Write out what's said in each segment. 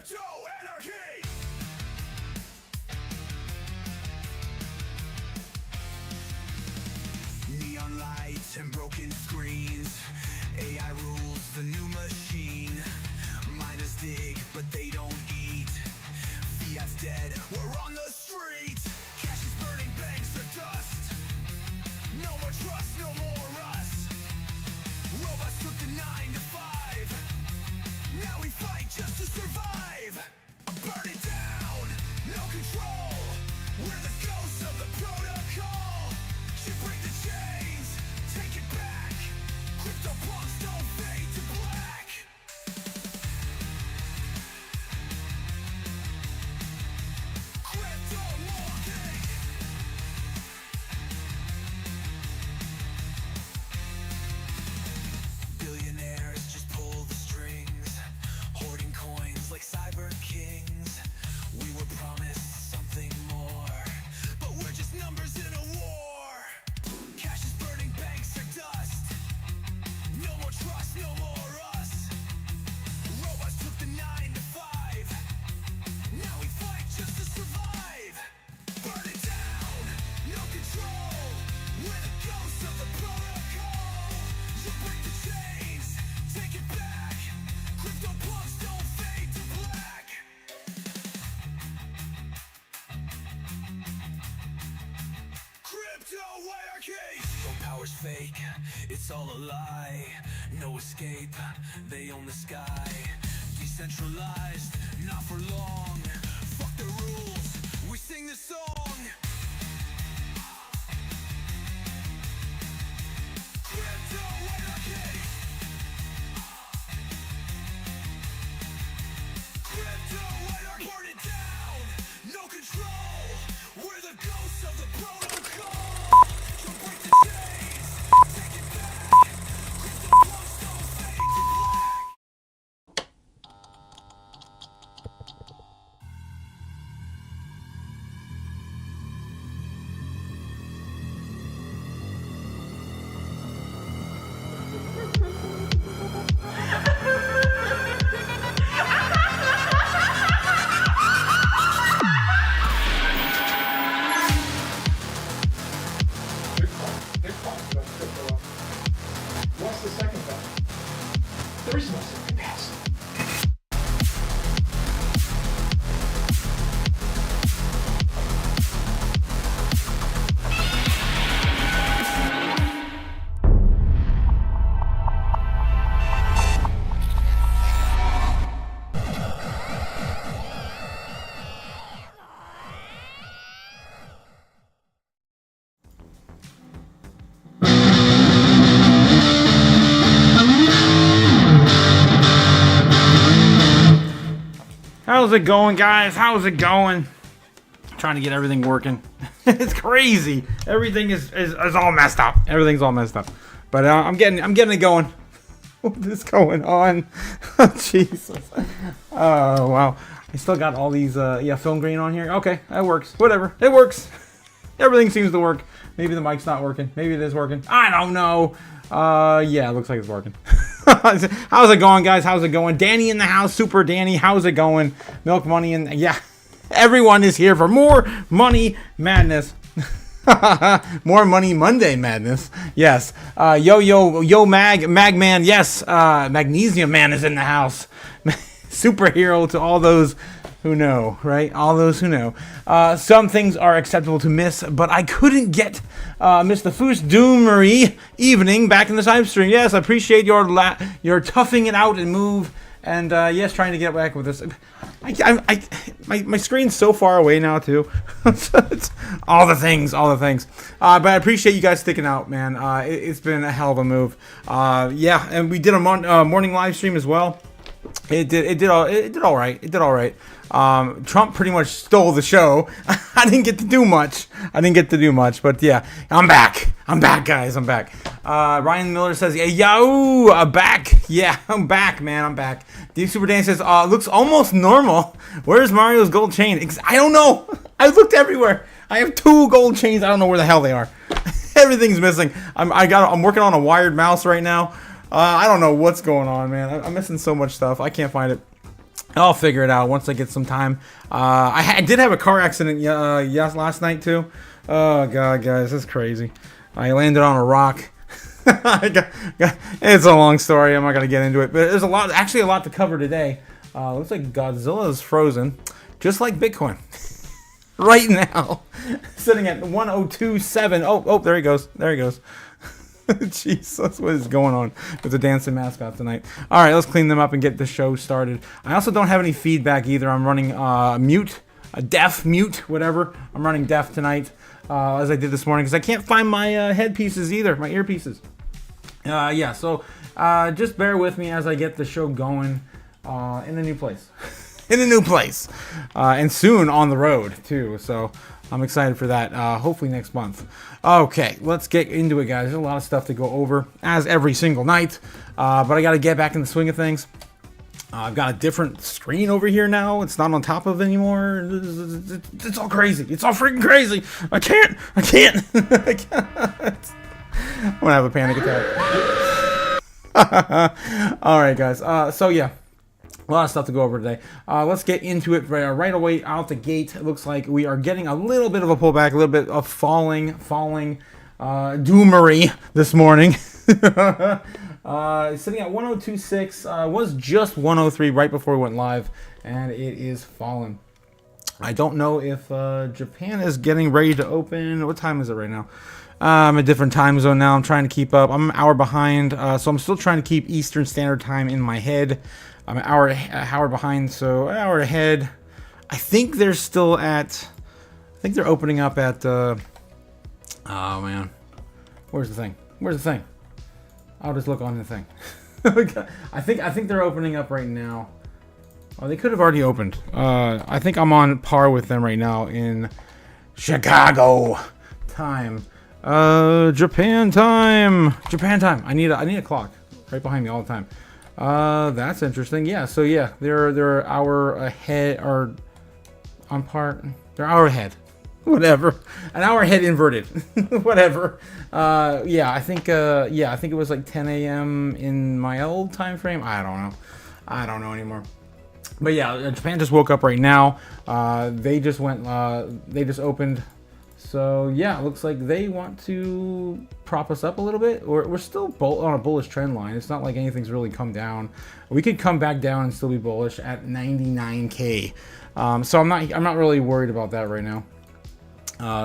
Crypto anarchy! Neon lights and broken screens. AI rules the new machine. Miners dig, but they don't eat. Fiat's dead, we're on the street. Cash is burning, banks are dust. No more trust, no more us. Robots took the 9 to 5. Now we fight just to survive. Burn it down, no control. We're the ghosts of the protocol. Should break the chains, take it back. Crypto punks don't fade to black. Crypto morning. Billionaires just pull the strings, hoarding coins like cyber kings. We were promised something more, but we're just numbers in a war. Cash is burning, banks are dust. No more trust, no more us. Robots took the 9 to 5. Now we fight just to survive. Burn it down, no control. We're the ghosts of the protocol. You break the chains, take it back. Crypto punks don't fade to black. Crypto anarchy. No power's fake, it's all a lie. No escape, they own the sky. Decentralized, not for long. Fuck the rules, we sing this song. Crypto anarchy. Crypto anarchy. Burn it down, no control. We're the ghosts of the protocol. So break the chains, take it back. Crypto punks don't fade to black. What's the second path? There is no second path. How's it going, guys? How's it going? Trying to get everything working. It's crazy. Everything is all messed up. Everything's all messed up. But I'm getting it going. What is going on? Oh, Jesus. Oh, wow. I still got all these film grain on here. Okay, that works. Whatever. It works. Everything seems to work. Maybe the mic's not working. Maybe it is working. I don't know. Yeah, it looks like it's working. How's it going, guys? How's it going? Danny in the house. Super Danny. How's it going? Milk Money and yeah. Everyone is here for more money madness. More money Monday madness. Yes. Yo Magman. Yes. Magnesium Man is in the house. Superhero to all those who know, right? All those who know. Some things are acceptable to miss, but I couldn't get miss the first Doomery evening back in the live stream. Yes, I appreciate your toughing it out and move, and yes, trying to get back with this. My screen's so far away now too. It's all the things. But I appreciate you guys sticking out, man. It's been a hell of a move. Yeah, and we did a morning live stream as well. It did all right. Trump pretty much stole the show. I didn't get to do much, but yeah, I'm back, guys. I'm back. Ryan Miller says, "Hey, yo, I'm back. Yeah, I'm back, man. I'm back." Deep Super Dan says, "Looks almost normal. Where's Mario's gold chain?" I don't know. I looked everywhere. I have 2 gold chains. I don't know where the hell they are. Everything's missing. I'm working on a wired mouse right now. I don't know what's going on, man. I'm missing so much stuff. I can't find it. I'll figure it out once I get some time. I did have a car accident last night too. Oh god, guys, that's crazy. I landed on a rock. It's a long story. I'm not gonna get into it, but there's actually a lot to cover today. Looks like Godzilla is frozen, just like Bitcoin, right now, sitting at 1027. Oh, there he goes. There he goes. Jeez, that's what is going on with the dancing mascot tonight. All right, let's clean them up and get the show started. I also don't have any feedback either. I'm running deaf, whatever. I'm running deaf tonight, as I did this morning, because I can't find my headpieces either, my earpieces. Yeah, so just bear with me as I get the show going in a new place. In a new place. And soon on the road, too. So I'm excited for that. Hopefully next month. Okay, let's get into it, guys. There's a lot of stuff to go over, as every single night. But I got to get back in the swing of things. I've got a different screen over here now. It's not on top of anymore. It's all crazy. It's all freaking crazy. I can't. I can't. I'm going to have a panic attack. All right, guys. So, yeah. A lot of stuff to go over today. Let's get into it right away out the gate. It looks like we are getting a little bit of a pullback, a little bit of falling doomery this morning. Sitting at 1026, was just 103 right before we went live, and it is fallen. I don't know if Japan is getting ready to open. What time is it right now? I'm a different time zone now. I'm trying to keep up. I'm an hour behind, so I'm still trying to keep Eastern Standard Time in my head. I'm an hour behind, so an hour ahead. I think they're still at... I think they're opening up at... oh, man. Where's the thing? Where's the thing? I'll just look on the thing. I think they're opening up right now. Oh, they could have already opened. I think I'm on par with them right now in Chicago time. Japan time. Japan time. I need a clock right behind me all the time. That's interesting. Yeah, so yeah, they're an hour ahead, or on par. They're an hour ahead. Whatever. An hour ahead inverted. Whatever. Yeah, I think it was like 10 a.m. in my old time frame. I don't know anymore. But yeah, Japan just woke up right now. They just opened. So yeah, it looks like they want to prop us up a little bit. We're still on a bullish trend line. It's not like anything's really come down. We could come back down and still be bullish at 99K. So I'm not really worried about that right now.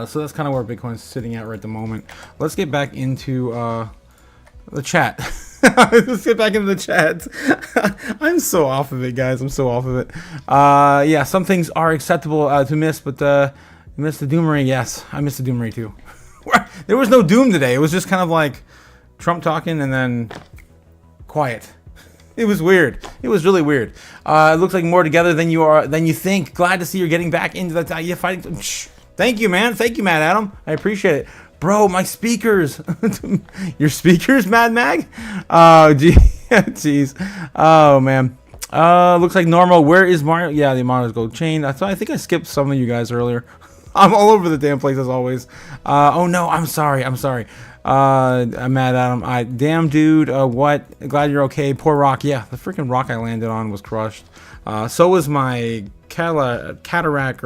So that's kind of where Bitcoin's sitting at right at the moment. Let's get back into the chat. Let's get back into the chat. I'm so off of it, guys. I'm so off of it. Yeah, some things are acceptable to miss, but you missed the doomery. Yes, I missed the doomery too. There was no doom today. It was just kind of like Trump talking and then quiet. It was weird. It was really weird. It looks like more together than you think. Glad to see you're getting back into the fighting. Thank you, man. Thank you, Mad Adam. I appreciate it. Bro, my speakers. Your speakers, Mad Mag? Oh, jeez. Oh, man. Looks like normal. Where is Mario? Yeah, the Mario's gold chain. I think I skipped some of you guys earlier. I'm all over the damn place as always. Oh, no. I'm sorry. I'm Mad Adam. Damn, dude. What? Glad you're okay. Poor rock. Yeah, the freaking rock I landed on was crushed. So was my cataract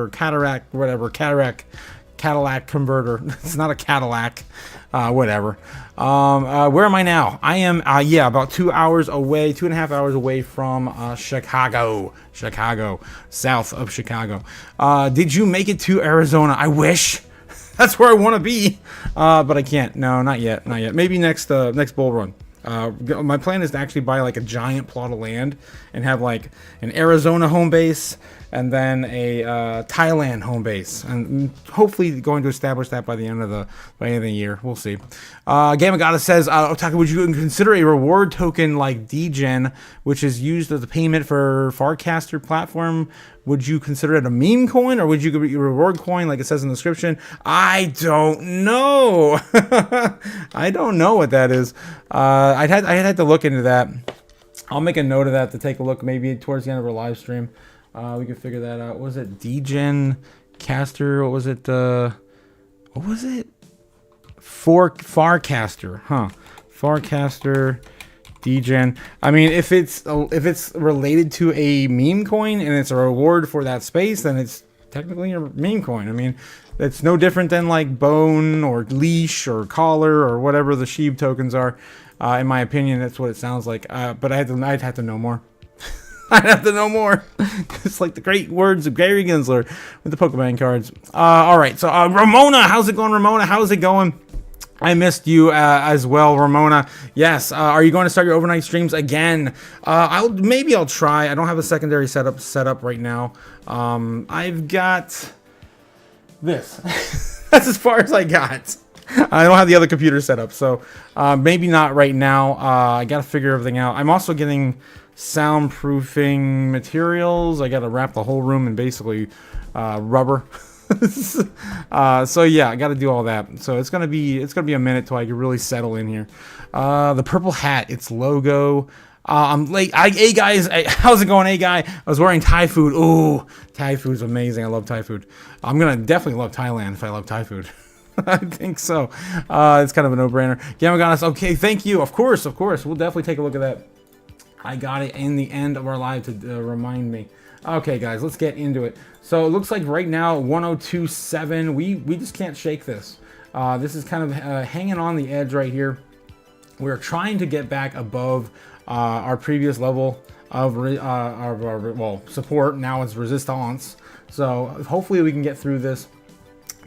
converter. It's not a Cadillac. Whatever. Where am I now? I am, about 2 hours away, 2.5 hours away from Chicago, south of Chicago. Did you make it to Arizona? I wish. That's where I want to be, but I can't. No, not yet. Maybe next bull run. My plan is to actually buy like a giant plot of land and have like an Arizona home base and then a Thailand home base, and hopefully going to establish that by the end of the year. We'll see. Gamma Goddess says, Otaku, would you consider a reward token like Degen, which is used as a payment for Farcaster platform? Would you consider it a meme coin, or would you give it a reward coin like it says in the description? I don't know. I don't know what that is. I'd had to look into that. I'll make a note of that to take a look maybe towards the end of our live stream. We can figure that out. What was it? Degen Caster? What was it? Farcaster, huh? Farcaster Degen. I mean, if it's related to a meme coin and it's a reward for that space, then it's technically a meme coin. I mean, it's no different than like bone or leash or collar or whatever the Sheeb tokens are. In my opinion, that's what it sounds like. But I'd have to know more. I'd have to know more. It's like the great words of Gary Gensler with the Pokemon cards. All right, so Ramona, how's it going, Ramona? How's it going? I missed you as well, Ramona. Yes. Are you going to start your overnight streams again? I'll try. I don't have a secondary setup set up right now. I've got this. That's as far as I got. I don't have the other computer set up, so maybe not right now. I got to figure everything out. I'm also getting soundproofing materials. I got to wrap the whole room in basically rubber. So yeah, I got to do all that. So it's gonna be a minute till I can really settle in here. The purple hat, its logo. I'm late. Hey guys, how's it going? Hey guy, I was wearing Thai food. Ooh, Thai food's amazing. I love Thai food. I'm gonna definitely love Thailand if I love Thai food. I think so. It's kind of a no-brainer. Gamaganas, okay, thank you. Of course. We'll definitely take a look at that. I got it in the end of our live to remind me. Okay, guys, let's get into it. So it looks like right now 102.7. We just can't shake this. This is kind of hanging on the edge right here. We're trying to get back above our previous level of our support. Now it's resistance. So hopefully we can get through this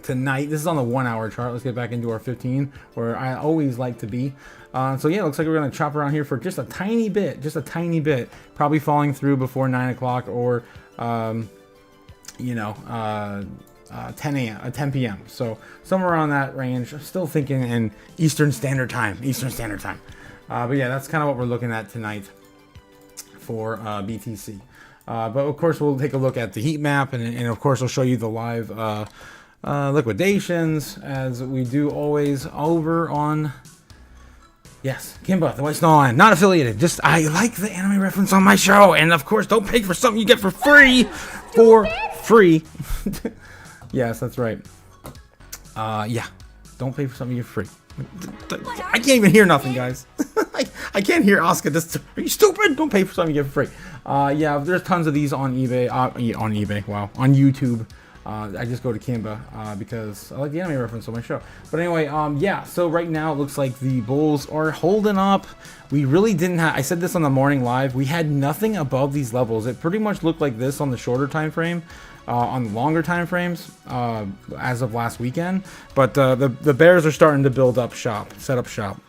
tonight. This is on the 1 hour chart. Let's get back into our 15, where I always like to be. So yeah, it looks like we're going to chop around here for just a tiny bit, probably falling through before 9 o'clock or, 10 p.m. So somewhere around that range. I'm still thinking in Eastern Standard Time. But yeah, that's kind of what we're looking at tonight for BTC. But of course, we'll take a look at the heat map, and of course, I'll show you the live liquidations as we do always over on. Yes, Kimba, the White Snow Lion, not affiliated. Just I like the anime reference on my show, and of course, don't pay for something you get for free. Yes, that's right. Yeah, don't pay for something you get free. I can't even hear nothing, guys. I can't hear Oscar. Are you stupid? Don't pay for something you get for free. Yeah, there's tons of these on eBay. On eBay, wow, on YouTube. I just go to Kimba because I like the anime reference on my show. But anyway, yeah, so right now it looks like the bulls are holding up. We really didn't have, I said this on the morning live, we had nothing above these levels. It pretty much looked like this on the shorter time frame, on the longer time frames as of last weekend. But the bears are starting to build up shop, set up shop.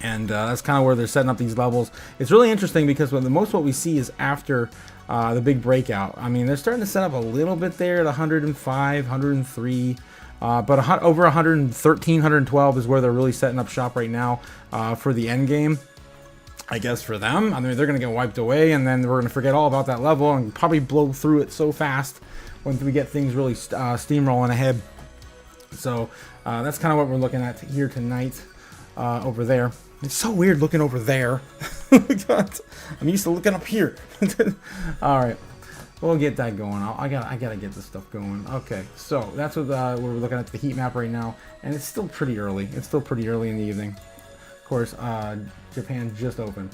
And that's kind of where they're setting up these levels. It's really interesting because most what we see is after the big breakout. I mean, they're starting to set up a little bit there at 105, 103, but over 113, 112 is where they're really setting up shop right now for the end game. I guess for them, I mean, they're going to get wiped away, and then we're going to forget all about that level and probably blow through it so fast when we get things really steamrolling ahead. So that's kind of what we're looking at here tonight over there. It's so weird looking over there. I'm used to looking up here. All right, we'll get that going. I gotta get this stuff going. Okay, so that's what we're looking at, the heat map right now, and it's still pretty early. It's still pretty early in the evening. Of course, Japan just opened.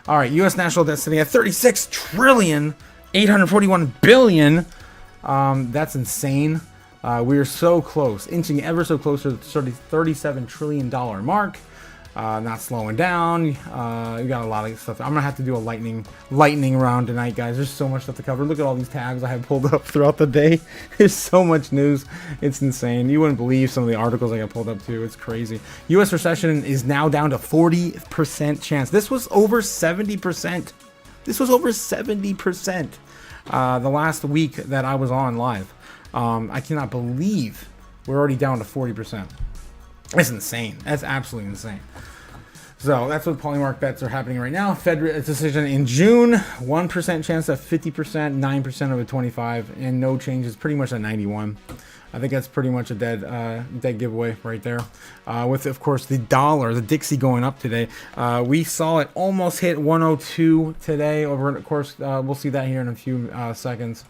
All right, U.S. national debt sitting at 36,841 billion. That's insane. We are so close, inching ever so closer to the $37 trillion mark. Not slowing down. We got a lot of stuff. I'm gonna have to do a lightning round tonight, guys. There's so much stuff to cover. Look at all these tabs I have pulled up throughout the day. There's so much news. It's insane. You wouldn't believe some of the articles I got pulled up too. It's crazy. U.S. recession is now down to 40% chance. This was over 70%. This was over 70% the last week that I was on live. I cannot believe we're already down to 40%. It's insane. That's absolutely insane. So that's what Polymark bets are happening right now. Fed decision in June, 1% chance at 50%, 9% of a 25, and no changes, pretty much at 91. I think that's pretty much a dead giveaway right there. With, of course, the dollar, the Dixie going up today. We saw it almost hit 102 today. Of course, we'll see that here in a few seconds.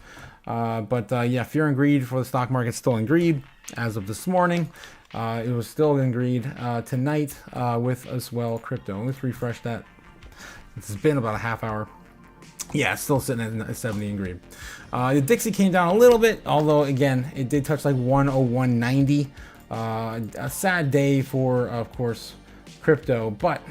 Yeah, fear and greed for the stock market, still in greed as of this morning. It was still in greed tonight with as well crypto. Let's refresh that. It's been about a half hour. Yeah, it's still sitting at 70 in green. The Dixie came down a little bit, although again, it did touch like 101.90. A sad day for, of course, crypto, but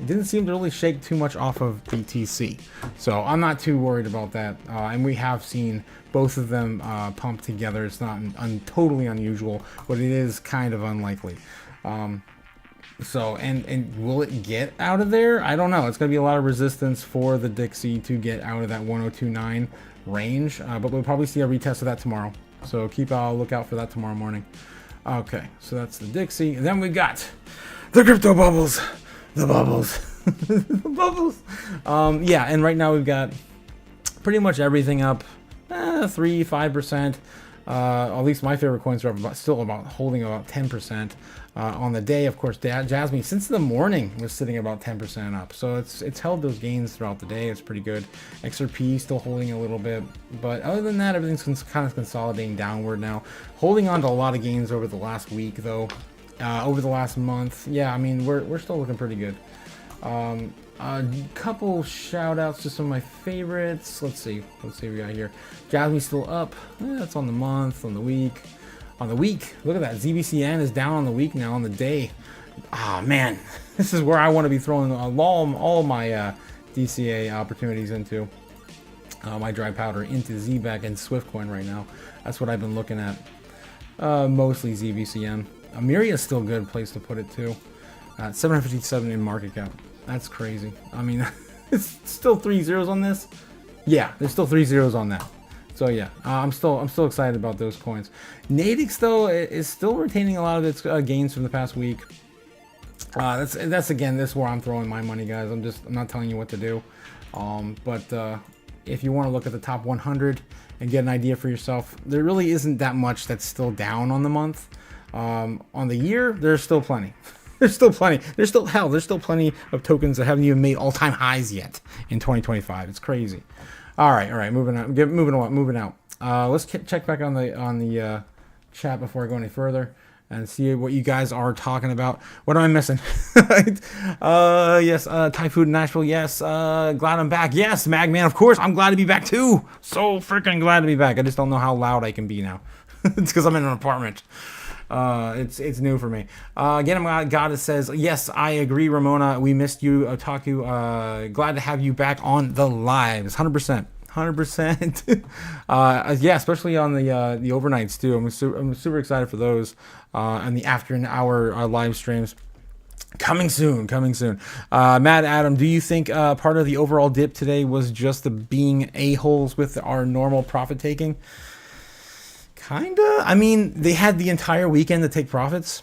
it didn't seem to really shake too much off of BTC. So I'm not too worried about that. And we have seen both of them pump together. It's not totally unusual, but it is kind of unlikely. So, and will it get out of there? I don't know. It's going to be a lot of resistance for the Dixie to get out of that 102.9 range. But we'll probably see a retest of that tomorrow. So keep a lookout for that tomorrow morning. Okay, so that's the Dixie. And then we got the crypto bubbles. The bubbles. The bubbles. Yeah, and right now we've got pretty much everything up 3-5%. At least my favorite coins are still about holding about 10%. On the day, of course, Jasmine since the morning was sitting about 10% up, so it's held those gains throughout the day. It's pretty good. XRP still holding a little bit, but other than that, everything's kind of consolidating downward now. Holding on to a lot of gains over the last week, though. Over the last month, yeah, I mean we're still looking pretty good. A couple shout outs to some of my favorites. Let's see what we got here. Jasmine's still up. That's on the month, on the week. On the week, look at that. ZBCN is down on the week now. On the day, man, this is where I want to be throwing all my DCA opportunities into. My dry powder into ZBAC and Swiftcoin right now. That's what I've been looking at. Mostly ZBCN. Amiria is still a good place to put it too. 757 in market cap. That's crazy. I mean, it's still 3 zeros on this. Yeah, there's still 3 zeros on that. So yeah, I'm still excited about those coins. Nadix though is still retaining a lot of its gains from the past week. That's again this is where I'm throwing my money, guys. I'm not telling you what to do. But if you want to look at the top 100 and get an idea for yourself, there really isn't that much that's still down on the month. On the year, there's still plenty. There's still plenty. There's still plenty of tokens that haven't even made all-time highs yet in 2025. It's crazy. All right. Moving out. Let's check back on the chat before I go any further and see what you guys are talking about. What am I missing? Yes. Typhoon Nashville. Yes. Glad I'm back. Yes. Magman. Of course. I'm glad to be back too. So freaking glad to be back. I just don't know how loud I can be now. It's because I'm in an apartment. It's new for me. Again, Goddess says, yes, I agree, Ramona. We missed you, Otaku. Glad to have you back on the lives. 100%. 100%. Yeah, especially on the overnights too. I'm super excited for those. And the after an hour live streams. Coming soon. Mad Adam, do you think part of the overall dip today was just the being a-holes with our normal profit taking? Kinda. I mean, they had the entire weekend to take profits.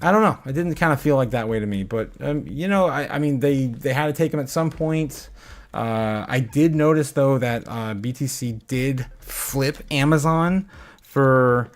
I don't know. It didn't kind of feel like that way to me. But, I mean, they had to take them at some point. I did notice, though, that BTC did flip Amazon for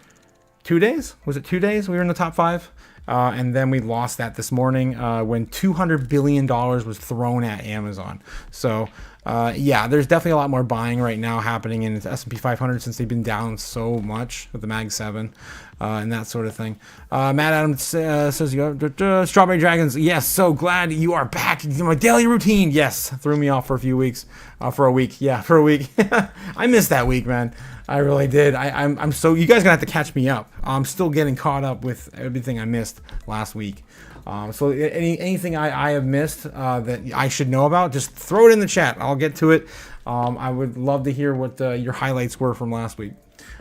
2 days. Was it 2 days? We were in the top 5. And then we lost that this morning when $200 billion was thrown at Amazon. So, yeah, there's definitely a lot more buying right now happening in the S&P 500 since they've been down so much with the Mag 7 and that sort of thing. Matt Adams says, Strawberry Dragons, yes, so glad you are back. My daily routine, yes, threw me off for a few weeks. For a week. I missed that week, man. I really did. I'm so, you guys gonna have to catch me up. I'm still getting caught up with everything I missed last week. So anything I have missed that I should know about, just throw it in the chat. I'll get to it. I would love to hear what your highlights were from last week.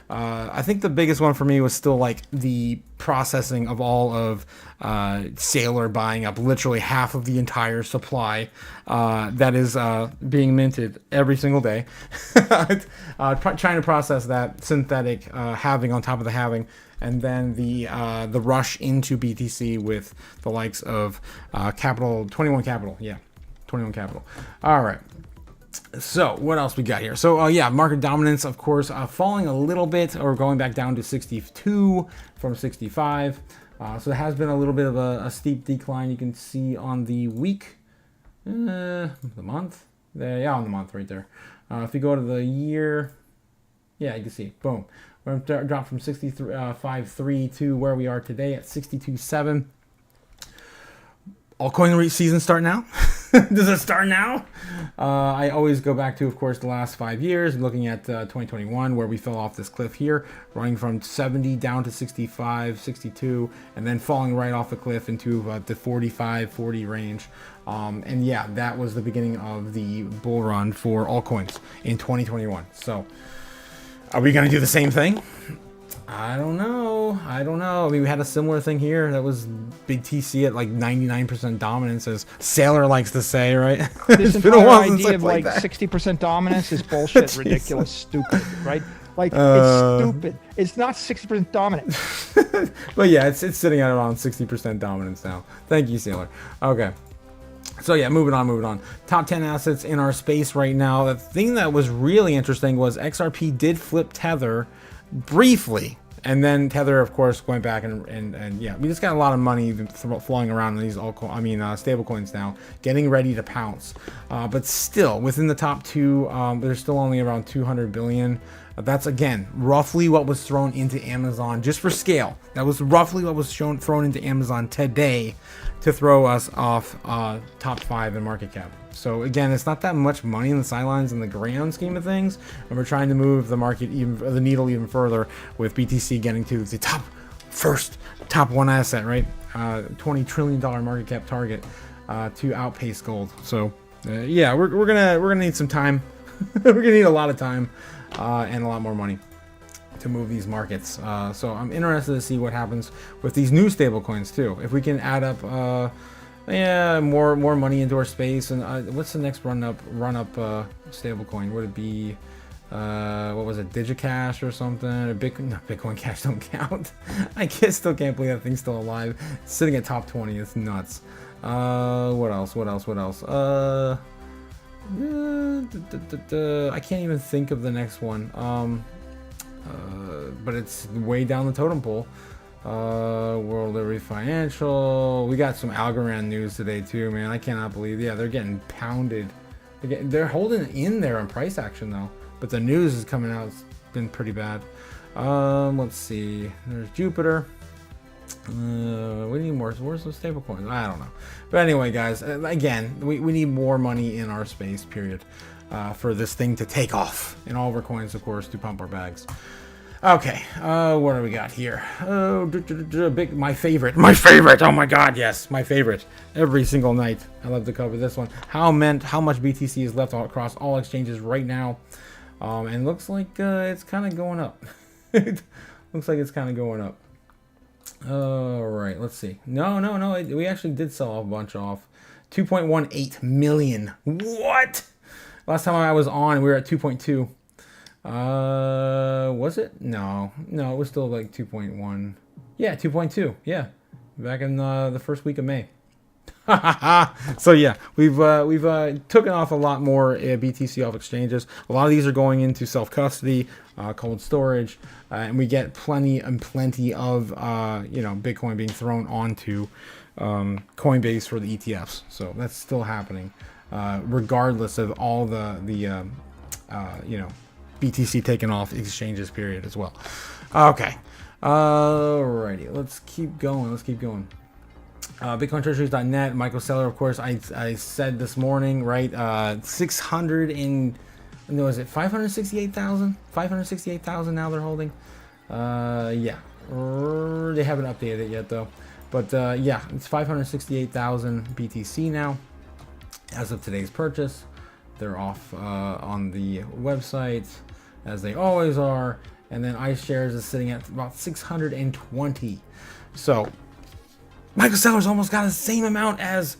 I think the biggest one for me was still like the processing of all of Sailor buying up literally half of the entire supply that is being minted every single day. Trying to process that synthetic halving on top of the halving. And then the rush into BTC with the likes of 21 Capital. Yeah, 21 Capital. All right. So what else we got here? So yeah, market dominance, of course, falling a little bit or going back down to 62 from 65. So it has been a little bit of a steep decline. You can see on the week, the month. Yeah, on the month right there. If you go to the year, yeah, you can see, boom. We're dropped from 65.3 to where we are today at 62.7. Altcoin season start now. Does it start now? I always go back to, of course, the last 5 years, looking at 2021, where we fell off this cliff here, running from 70 down to 65, 62, and then falling right off the cliff into the 45, 40 range. And yeah, that was the beginning of the bull run for altcoins in 2021. So are we going to do the same thing? I don't know. I mean, we had a similar thing here. That was big TC at like 99% dominance, as Sailor likes to say, right? This entire idea of like 60% dominance is bullshit, ridiculous, stupid, right? Like, it's stupid. It's not 60% dominant. But yeah, it's sitting at around 60% dominance now. Thank you, Sailor. Okay. So yeah, moving on. Top 10 assets in our space right now. The thing that was really interesting was XRP did flip Tether briefly, and then Tether, of course, went back and yeah, we just got a lot of money flowing around in these stable coins now, getting ready to pounce. But still, within the top two, there's still only around 200 billion. That's again roughly what was thrown into Amazon, just for scale. That was roughly what was thrown into Amazon today to throw us off top 5 in market cap. So again, it's not that much money in the sidelines in the grand scheme of things, and we're trying to move the market the needle even further, with BTC getting to the top one asset, right? $20 trillion market cap target to outpace gold. So yeah, we're gonna need some time. We're gonna need a lot of time and a lot more money to move these markets. So I'm interested to see what happens with these new stable coins too. If we can add up more money into our space. And what's the next run up stable coin? Would it be what was it, Digicash or something? Or Bitcoin Cash don't count. I still can't believe that thing's still alive. It's sitting at top 20. It's nuts. What else? I can't even think of the next one. But it's way down the totem pole. World Liberty Financial. We got some Algorand news today too, man. I cannot believe. Yeah, they're getting pounded. They're holding in there on price action though, but the news is coming out. It's been pretty bad. Let's see. There's Jupiter. We need more. Where's the stable coins? I don't know. But anyway, guys, again, we need more money in our space, period, for this thing to take off. And all of our coins, of course, to pump our bags. Okay, what do we got here? My favorite. Oh my God, yes, my favorite. Every single night, I love to cover this one. How much BTC is left across all exchanges right now? And looks like it's kind of going up. Looks like it's kind of going up. All right, let's see. No. We actually did sell a bunch off. 2.18 million. What? Last time I was on, we were at 2.2. Was it? No, it was still like 2.1. Yeah, 2.2. Yeah, back in the first week of May. So yeah, we've taken off a lot more BTC off exchanges. A lot of these are going into self-custody, cold storage, and we get plenty of Bitcoin being thrown onto Coinbase for the ETFs. So that's still happening, regardless of all the BTC taken off exchanges, period, as well. Okay. Alrighty. Let's keep going. BitcoinTreasuries.net. Michael Saylor, of course, I said this morning, right? 568,000? 568,000 now they're holding. Yeah. They haven't updated it yet, though. But, yeah, it's 568,000 BTC now as of today's purchase. They're off on the website, as they always are. And then iShares is sitting at about 620. So Michael Saylor's almost got the same amount as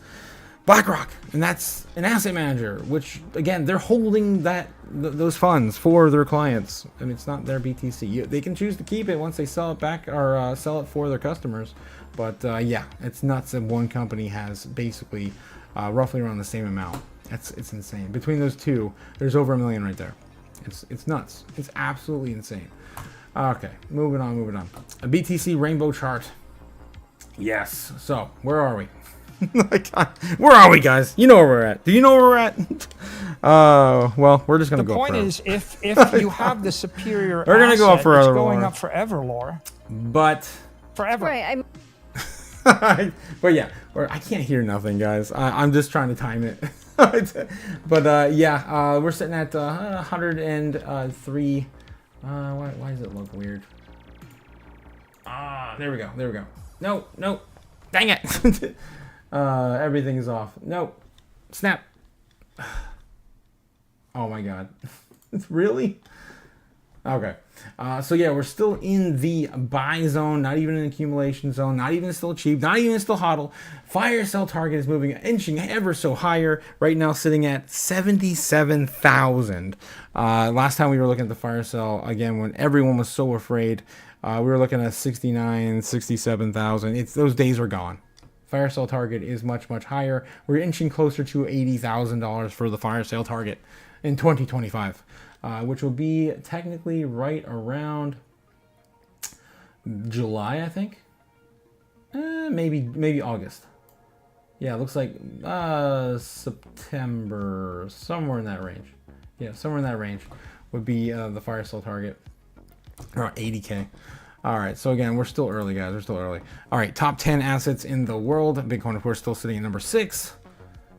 BlackRock, and that's an asset manager, which again, they're holding those funds for their clients. I mean, it's not their BTC. They can choose to keep it once they sell it back or sell it for their customers. But yeah, it's nuts that one company has basically roughly around the same amount. It's insane. Between those two, there's over 1 million right there. It's nuts. It's absolutely insane. Okay, moving on. A BTC rainbow chart. Yes. So where are we? Where are we, guys? You know where we're at. Do you know where we're at? Well, we're just gonna go. The point is, if you have the superior, we're gonna go up forever. It's going up forever, Laura. But forever. Right. But yeah, I can't hear nothing, guys. I'm just trying to time it. But yeah, we're sitting at 103. Why does it look weird? There we go. There we go. No, no. Dang it. Everything is off. No. Snap. Oh my god. Really? Okay. So yeah, we're still in the buy zone, not even an accumulation zone, not even still cheap, not even still hodl. Fire sell target is moving, inching ever so higher. Right now sitting at 77,000. Last time we were looking at the fire sell, again, when everyone was so afraid, we were looking at 69, 67,000. Those days are gone. Fire sale target is much, much higher. We're inching closer to $80,000 for the fire sale target in 2025, which will be technically right around July, I think. Maybe August. Yeah, it looks like September, somewhere in that range. Yeah, somewhere in that range would be the fire sale target, around 80K. All right, so again, we're still early, guys. We're still early. All right, top 10 assets in the world. Bitcoin, of course, still sitting at number 6.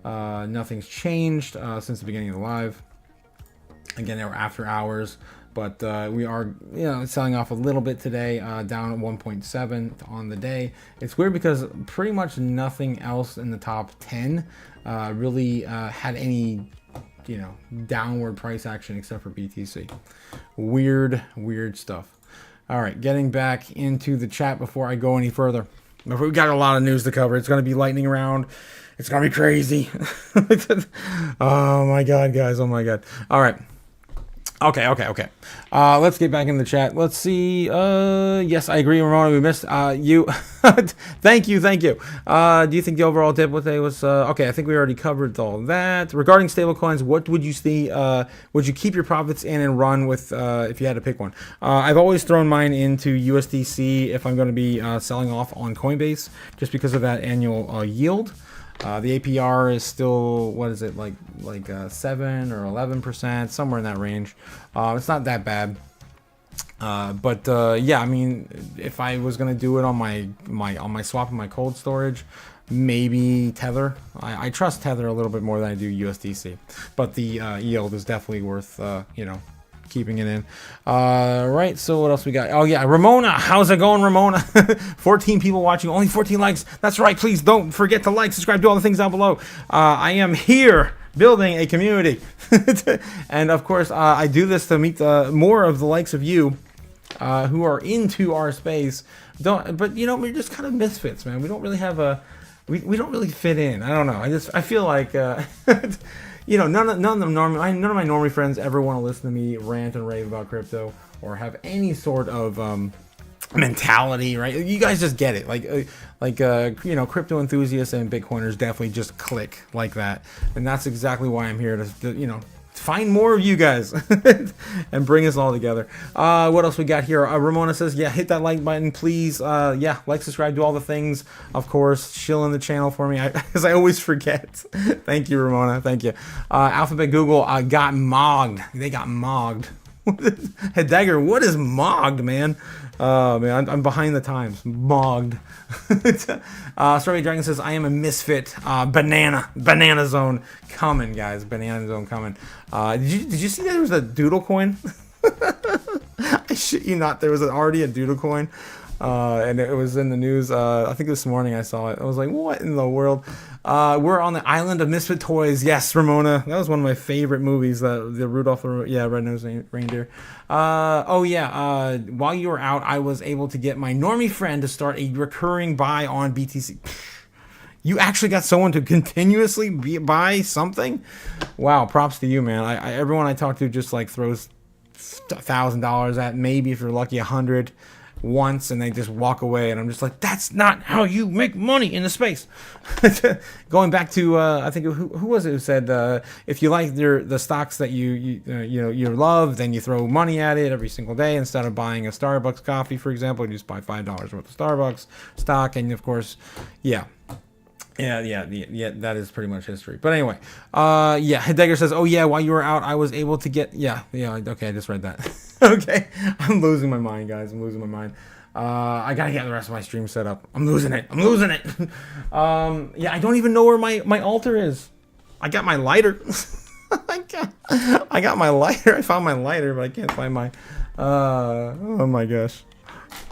Nothing's changed since the beginning of the live. Again, they were after hours, but we are, selling off a little bit today, down at 1.7 on the day. It's weird because pretty much nothing else in the top 10 really had any, downward price action except for BTC. Weird stuff. All right, getting back into the chat before I go any further. We got a lot of news to cover. It's going to be lightning round. It's going to be crazy. Oh my God, guys. Oh my God. All right. Okay. Let's get back in the chat. Let's see. Yes, I agree, Ramona. We missed you. Thank you. Do you think the overall dip today was okay? I think we already covered all that. Regarding stablecoins, what would you see? Would you keep your profits in and run with if you had to pick one? I've always thrown mine into USDC if I'm going to be selling off on Coinbase, just because of that annual yield. The APR is still, what is it, like 7 or 11%, somewhere in that range. It's not that bad. But yeah, I mean, if I was gonna do it on my swap and my cold storage, maybe Tether. I trust Tether a little bit more than I do USDC, but the yield is definitely worth keeping it in. Right, so what else we got? Oh yeah, Ramona, how's it going, Ramona? 14 people watching, only 14 likes. That's right, please don't forget to like, subscribe, do all the things down below. I am here building a community. And of course, I do this to meet more of the likes of you who are into our space. But we're just kind of misfits, man. We don't really have we don't really fit in. I don't know. I feel like none of my normie friends ever want to listen to me rant and rave about crypto or have any sort of mentality, right? You guys just get it, crypto enthusiasts and Bitcoiners definitely just click like that, and that's exactly why I'm here to find more of you guys and bring us all together. What else we got here? Ramona says, yeah, hit that like button, please. Yeah, like, subscribe, do all the things. Of course, shill in the channel for me, because I always forget. Thank you, Ramona. Thank you. Alphabet Google got mogged. They got mogged. Headagger, what is mogged, man? Man, I'm behind the times. Mogged. Strawberry Dragon says, I am a misfit. Banana Zone coming, guys. Banana Zone coming. Did you see that there was a doodle coin? I shit you not, there was already a doodle coin. And it was in the news. I think this morning I saw it. I was like, what in the world? We're on the island of misfit toys. Yes, Ramona. That was one of my favorite movies. The Rudolph the Red-Nosed Reindeer. While you were out, I was able to get my normie friend to start a recurring buy on BTC. You actually got someone to continuously buy something? Wow, props to you, man. Everyone I talk to just throws $1,000 at, maybe if you're lucky, 100 once, and they just walk away, and I'm just like, that's not how you make money in the space. Going back to I think who was it who said if you like the stocks that you love, then you throw money at it every single day instead of buying a Starbucks coffee, for example. You just buy $5 worth of Starbucks stock, and of course, yeah, that is pretty much history. But anyway, Heidegger says, oh yeah, while you were out, I was able to get, okay, I just read that. Okay, I'm losing my mind, guys. I'm losing my mind. I gotta get the rest of my stream set up. I'm losing it. Yeah, I don't even know where my altar is. I got my lighter. I got my lighter. I found my lighter, but I can't find my. Oh my gosh.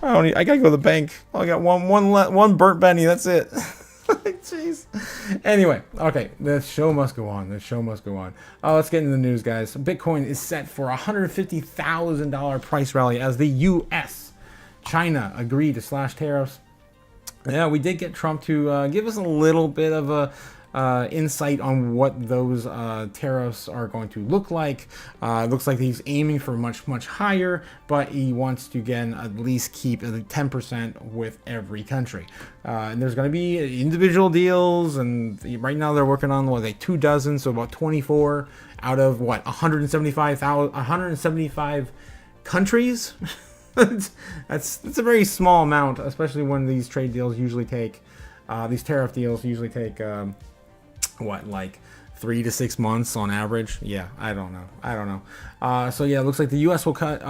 I gotta go to the bank. I got one burnt Benny. That's it. Jeez. Anyway, okay. The show must go on. Let's get into the news, guys. Bitcoin is set for $150,000 price rally as the U.S. China agreed to slash tariffs. Yeah, we did get Trump to give us a little bit of a insight on what those tariffs are going to look like. It looks like he's aiming for much higher, but he wants to again at least keep 10% with every country. And there's going to be individual deals, and right now they're working on like 24, so about 24 out of 175 countries. That's a very small amount, especially when these trade deals usually take these tariff deals usually take like 3 to 6 months on average. Yeah, I don't know. So yeah, it looks like the U.S. will cut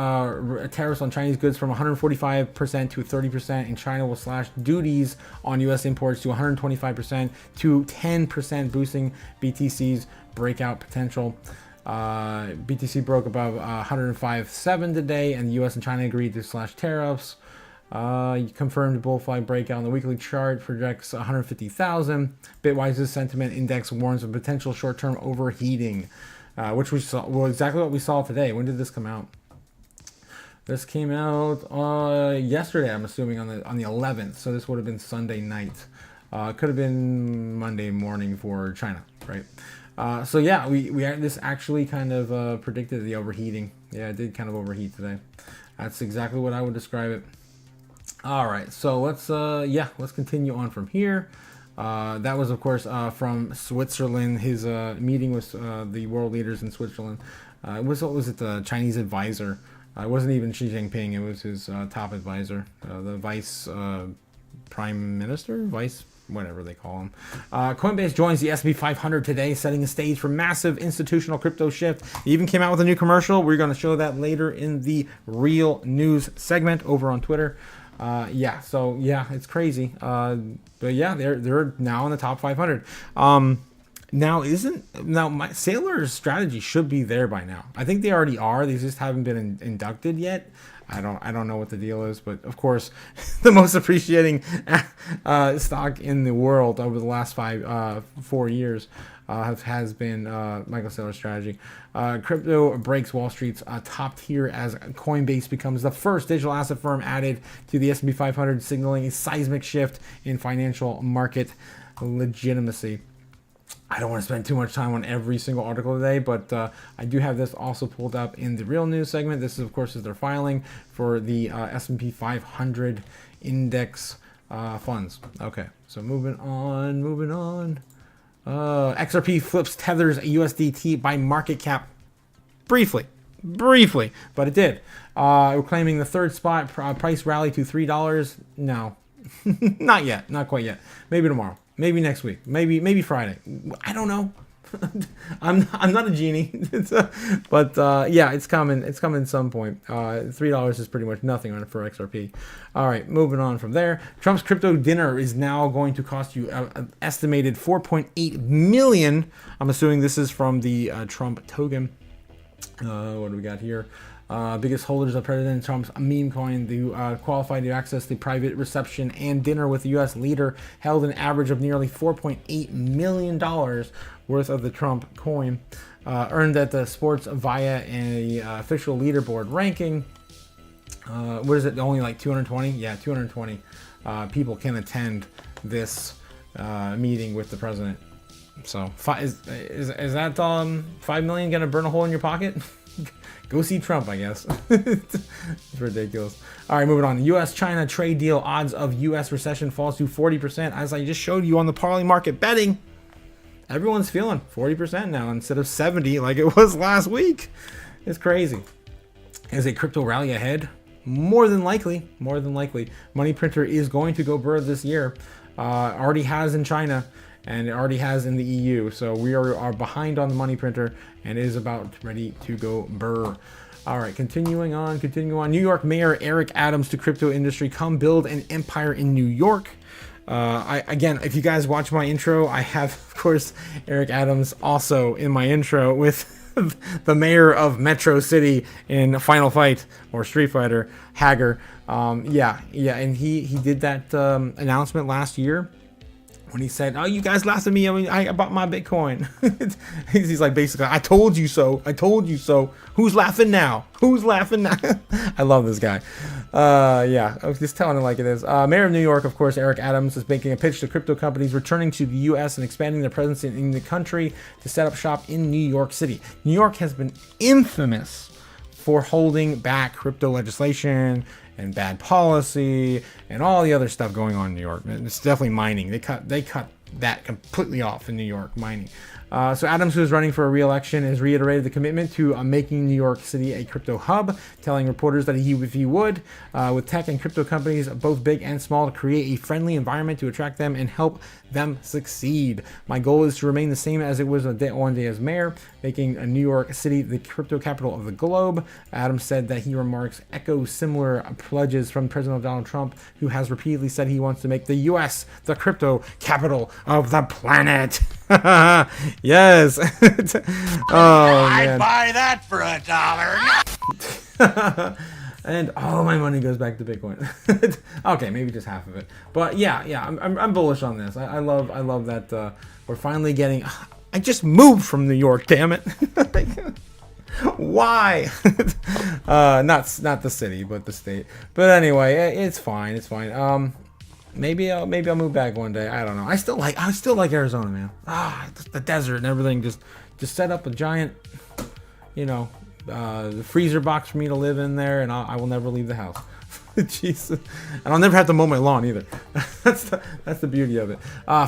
tariffs on Chinese goods from 145% to 30%, and China will slash duties on U.S. imports to 125% to 10%, boosting BTC's breakout potential. BTC broke above 105.7 today, and the U.S. and China agreed to slash tariffs. Confirmed bull flag breakout on the weekly chart, projects 150,000. Bitwise's sentiment index warns of potential short-term overheating, which we saw. Well, exactly what we saw today. When did this come out? This came out yesterday, I'm assuming on the 11th. So this would have been Sunday night. Could have been Monday morning for China, right? So yeah, this actually kind of predicted the overheating. Yeah, it did kind of overheat today. That's exactly what I would describe it. All right, so let's continue on from here. That was, of course, from Switzerland. His meeting with the world leaders in Switzerland. What was it? The Chinese advisor. It wasn't even Xi Jinping. It was his top advisor, the vice prime minister, vice whatever they call him. Coinbase joins the S&P 500 today, setting a stage for massive institutional crypto shift. It even came out with a new commercial. We're going to show that later in the real news segment over on Twitter. So it's crazy. But yeah, they're now in the top 500. Now my Sailor's strategy should be there by now. I think they already are. They just haven't been inducted yet. I don't know what the deal is, but of course, the most appreciating stock in the world over the last 4 years has been Michael Saylor's strategy. Crypto breaks Wall Street's top tier as Coinbase becomes the first digital asset firm added to the S&P 500, signaling a seismic shift in financial market legitimacy. I don't want to spend too much time on every single article today, but I do have this also pulled up in the real news segment. This is, of course, their filing for the S&P 500 index funds. Okay, so moving on. XRP flips Tether's USDT by market cap briefly, but it did. We're claiming the third spot, price rally to $3. No, not yet, not quite yet. Maybe tomorrow. Maybe next week. Maybe Friday. I don't know. I'm not a genie. But it's coming. It's coming at some point. $3 is pretty much nothing on it for XRP. All right, moving on from there. Trump's crypto dinner is now going to cost you an estimated $4.8 million. I'm assuming this is from the Trump token. What do we got here? Biggest holders of President Trump's meme coin, the qualified to access the private reception and dinner with the U.S. leader, held an average of nearly $4.8 million worth of the Trump coin, earned at the sports via an official leaderboard ranking. What is it? Only like 220? Yeah, 220 people can attend this meeting with the president. So is that 5 million gonna burn a hole in your pocket? Go see Trump, I guess. It's ridiculous. All right, moving on. U.S.-China trade deal odds of U.S. recession falls to 40%. As I just showed you on the Parley Market betting, everyone's feeling 40% now instead of 70 like it was last week. It's crazy. Is a crypto rally ahead? More than likely. Money printer is going to go burr this year. Already has in China. And it already has in the EU. So we are behind on the money printer and is about ready to go burr. All right, continuing on. New York Mayor Eric Adams to crypto industry. Come build an empire in New York. Again, if you guys watch my intro, I have, of course, Eric Adams also in my intro with the mayor of Metro City in Final Fight or Street Fighter, Hager. Yeah, and he did that announcement last year when he said, "Oh, you guys laughed at me. I mean, I bought my Bitcoin." He's like, basically, "I told you so. I told you so. Who's laughing now? Who's laughing now?" I love this guy. Yeah, I was just telling it like it is. Mayor of New York, of course, Eric Adams is making a pitch to crypto companies returning to the U.S. and expanding their presence in the country to set up shop in New York City. New York has been infamous for holding back crypto legislation and bad policy and all the other stuff going on in New York. It's definitely mining. They cut that completely off in New York, mining. So Adams, who is running for a re-election, has reiterated the commitment to making New York City a crypto hub, telling reporters that if he would, with tech and crypto companies, both big and small, to create a friendly environment to attract them and help them succeed. My goal is to remain the same as it was one day as mayor, making New York City the crypto capital of the globe. Adams said that he remarks echo similar pledges from President Donald Trump, who has repeatedly said he wants to make the U.S. the crypto capital of the planet. Yes. Oh, I'd buy that for $1. And all my money goes back to Bitcoin. Okay, maybe just half of it. But yeah, I'm bullish on this. I love that we're finally getting. I just moved from New York. Damn it. Why? Not the city, but the state. But anyway, it's fine. It's fine. Maybe I'll move back one day. I don't know. I still like Arizona, man. The desert and everything. Just set up a giant, the freezer box for me to live in there, and I will never leave the house. Jesus, and I'll never have to mow my lawn either. That's the beauty of it.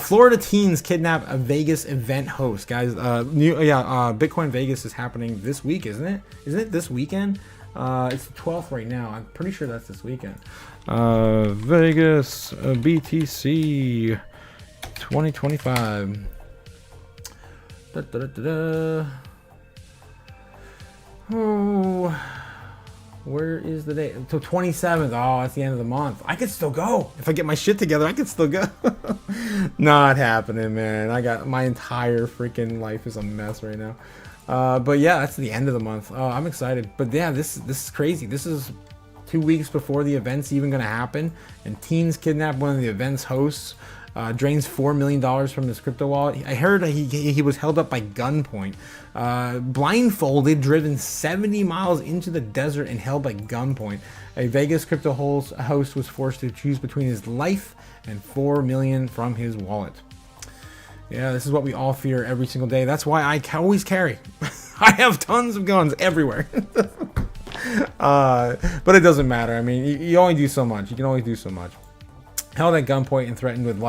Florida teens kidnap a Vegas event host, guys. Bitcoin Vegas is happening this week, isn't it? Isn't it this weekend? It's the 12th right now. I'm pretty sure that's this weekend. Vegas BTC 2025. Oh, where is the date? Until 27th. Oh, that's the end of the month. I could still go. If I get my shit together, I could still go. Not happening, man. I got my entire freaking life is a mess right now. But yeah, that's the end of the month. I'm excited. But yeah, this is crazy. This is 2 weeks before the event's even going to happen. And teens kidnap one of the event's hosts. Drains $4 million from his crypto wallet. I heard he was held up by gunpoint. Blindfolded, driven 70 miles into the desert and held by gunpoint. A Vegas crypto host was forced to choose between his life and $4 million from his wallet. Yeah, this is what we all fear every single day. That's why I always carry. I have tons of guns everywhere. But it doesn't matter. I mean, you only do so much. You can only do so much. Held at gunpoint and threatened with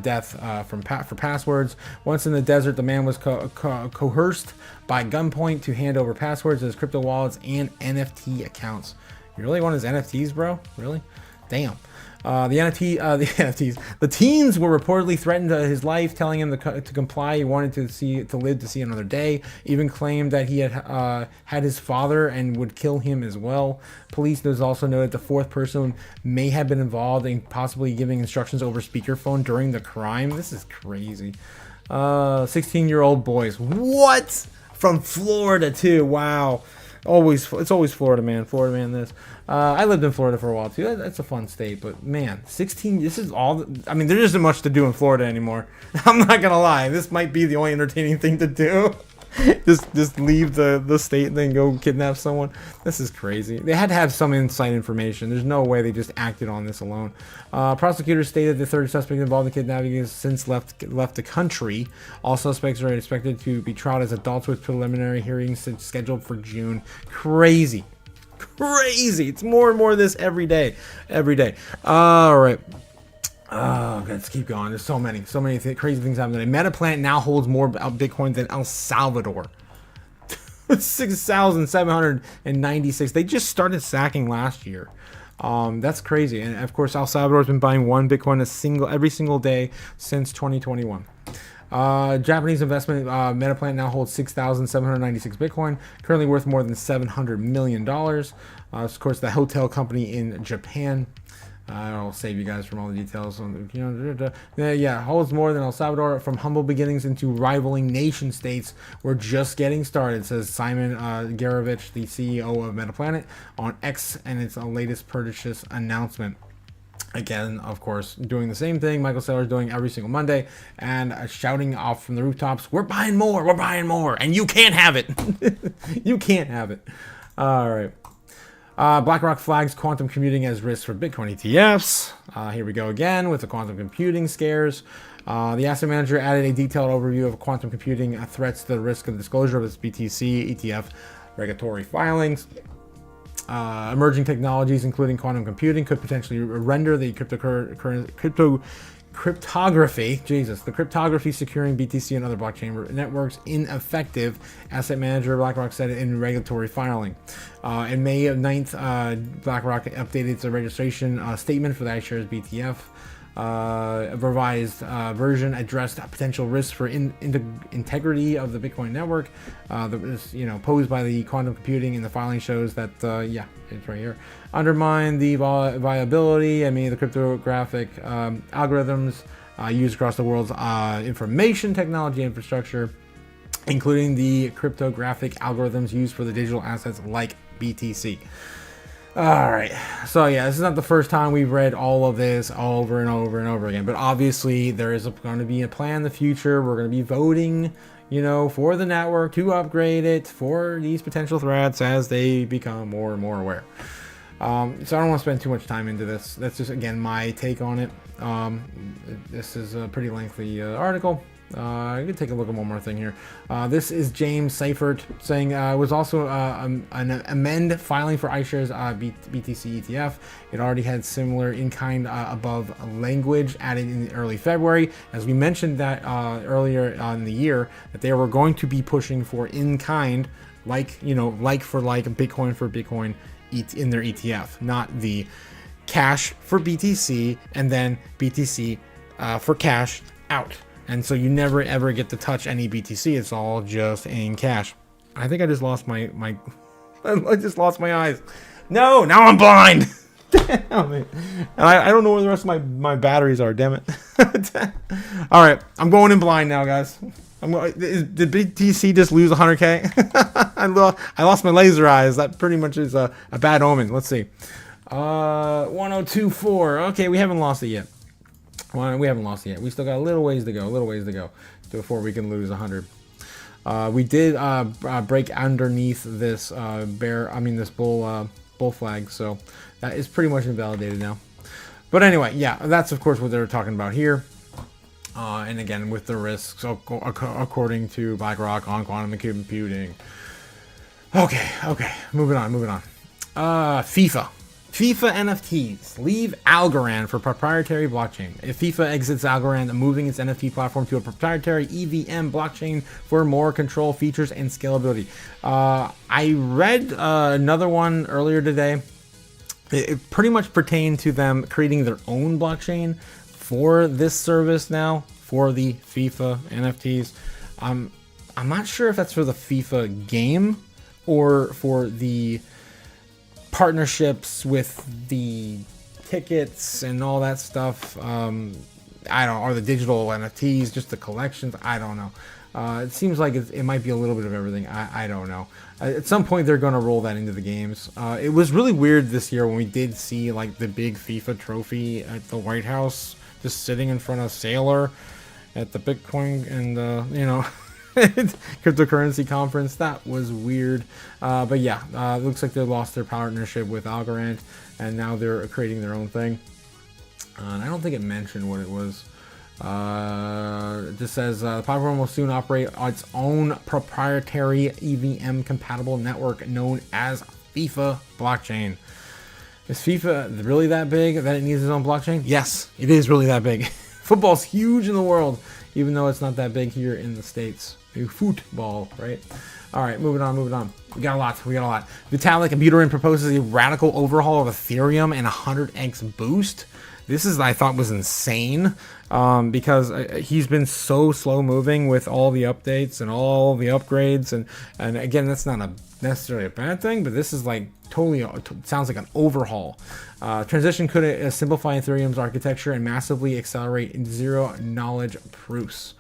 death for passwords. Once in the desert, the man was coerced by gunpoint to hand over passwords to his crypto wallets and NFT accounts. You really want his NFTs, bro? Really? Damn. The teens were reportedly threatened his life, telling him to comply. He wanted to live to see another day. Even claimed that he had his father and would kill him as well. Police also noted the fourth person may have been involved in possibly giving instructions over speakerphone during the crime. This is crazy. 16-year-old boys. What? From Florida too. Wow. It's always Florida man. This. I lived in Florida for a while too. That's a fun state, but man, 16. This is all. I mean, there isn't much to do in Florida anymore. I'm not gonna lie. This might be the only entertaining thing to do. just leave the state and then go kidnap someone. This is crazy. They had to have some inside information. There's no way they just acted on this alone. Prosecutors stated the third suspect involved in kidnapping has since left the country. All suspects are expected to be tried as adults with preliminary hearings scheduled for June. Crazy. It's more and more of this every day. All right. Oh, let's keep going. There's so many crazy things happening. Metaplant now holds more Bitcoin than El Salvador. 6,796. They just started sacking last year. That's crazy. And of course, El Salvador's been buying one Bitcoin every single day since 2021. Japanese investment Metaplant now holds 6,796 Bitcoin, currently worth more than $700 million. Of course, the hotel company in Japan. I'll save you guys from all the details. Yeah, holds more than El Salvador. From humble beginnings into rivaling nation states, we're just getting started, says Simon Garovich, the CEO of Metaplanet, on X and its latest purchase announcement. Again, of course, doing the same thing Michael Saylor's doing every single Monday and shouting off from the rooftops, we're buying more, and you can't have it. You can't have it. All right. BlackRock flags quantum computing as risk for Bitcoin ETFs. Here we go again with the quantum computing scares. The asset manager added a detailed overview of quantum computing threats to the risk of disclosure of its BTC ETF regulatory filings. Emerging technologies, including quantum computing, could potentially render the cryptography securing BTC and other blockchain networks ineffective, asset manager BlackRock said in regulatory filing. In May of 9th, BlackRock updated its registration statement for the iShares BTF. A revised version addressed potential risks for integrity of the Bitcoin network that was, posed by the quantum computing, and the filing shows that, it's right here, undermine the viability, the cryptographic algorithms used across the world's information technology infrastructure, including the cryptographic algorithms used for the digital assets like BTC. All right, so yeah, this is not the first time we've read all of this over and over and over again, but obviously there is going to be a plan in the future. We're going to be voting, for the network to upgrade it for these potential threats as they become more and more aware. So I don't want to spend too much time into this. That's just, again, my take on it. This is a pretty lengthy article. I could take a look at one more thing here. This is James Seifert saying it was also an amend filing for iShares BTC ETF. It already had similar in-kind above language added in early February. As we mentioned that earlier in the year, that they were going to be pushing for in-kind, like for Bitcoin in their ETF, not the cash for BTC and then BTC for cash out. And so you never ever get to touch any BTC. It's all just in cash. I think I just lost my I just lost my eyes. No, now I'm blind. Damn it. And I don't know where the rest of my batteries are, damn it. All right, I'm going in blind now, guys. Did BTC just lose 100K? I lost my laser eyes. That pretty much is a bad omen. Let's see. 1024. Okay, we haven't lost it yet. Well, we haven't lost it yet. We still got a little ways to go before we can lose 100. We did break underneath this this bull flag, so that is pretty much invalidated now. But anyway, yeah, that's of course what they're talking about here. And again, with the risks, according to BlackRock on quantum computing. Okay, moving on. FIFA NFTs leave Algorand for proprietary blockchain. If FIFA exits Algorand, moving its NFT platform to a proprietary EVM blockchain for more control, features, and scalability. I read another one earlier today. It pretty much pertained to them creating their own blockchain for this service now, for the FIFA NFTs. I'm not sure if that's for the FIFA game or for the partnerships with the tickets and all that stuff. I don't know, or the digital NFTs, just the collections. I don't know. It seems like it might be a little bit of everything. I don't know. At some point they're going to roll that into the games. It was really weird this year when we did see like the big FIFA trophy at the White House just sitting in front of Saylor at the Bitcoin and cryptocurrency conference. That was weird. But yeah, it looks like they lost their partnership with Algorand and now they're creating their own thing. And I don't think it mentioned what it was. It just says the platform will soon operate its own proprietary EVM compatible network known as FIFA blockchain. Is FIFA really that big that it needs its own blockchain? Yes, it is really that big. Football's huge in the world, even though it's not that big here in the States. Football, right? All right, moving on. We got a lot. Vitalik Buterin proposes a radical overhaul of Ethereum and a 100x boost. This is, I thought, was insane, because he's been so slow moving with all the updates and all the upgrades, and again, that's not necessarily a bad thing, but this is like totally sounds like an overhaul. Transition could simplify Ethereum's architecture and massively accelerate zero knowledge proofs.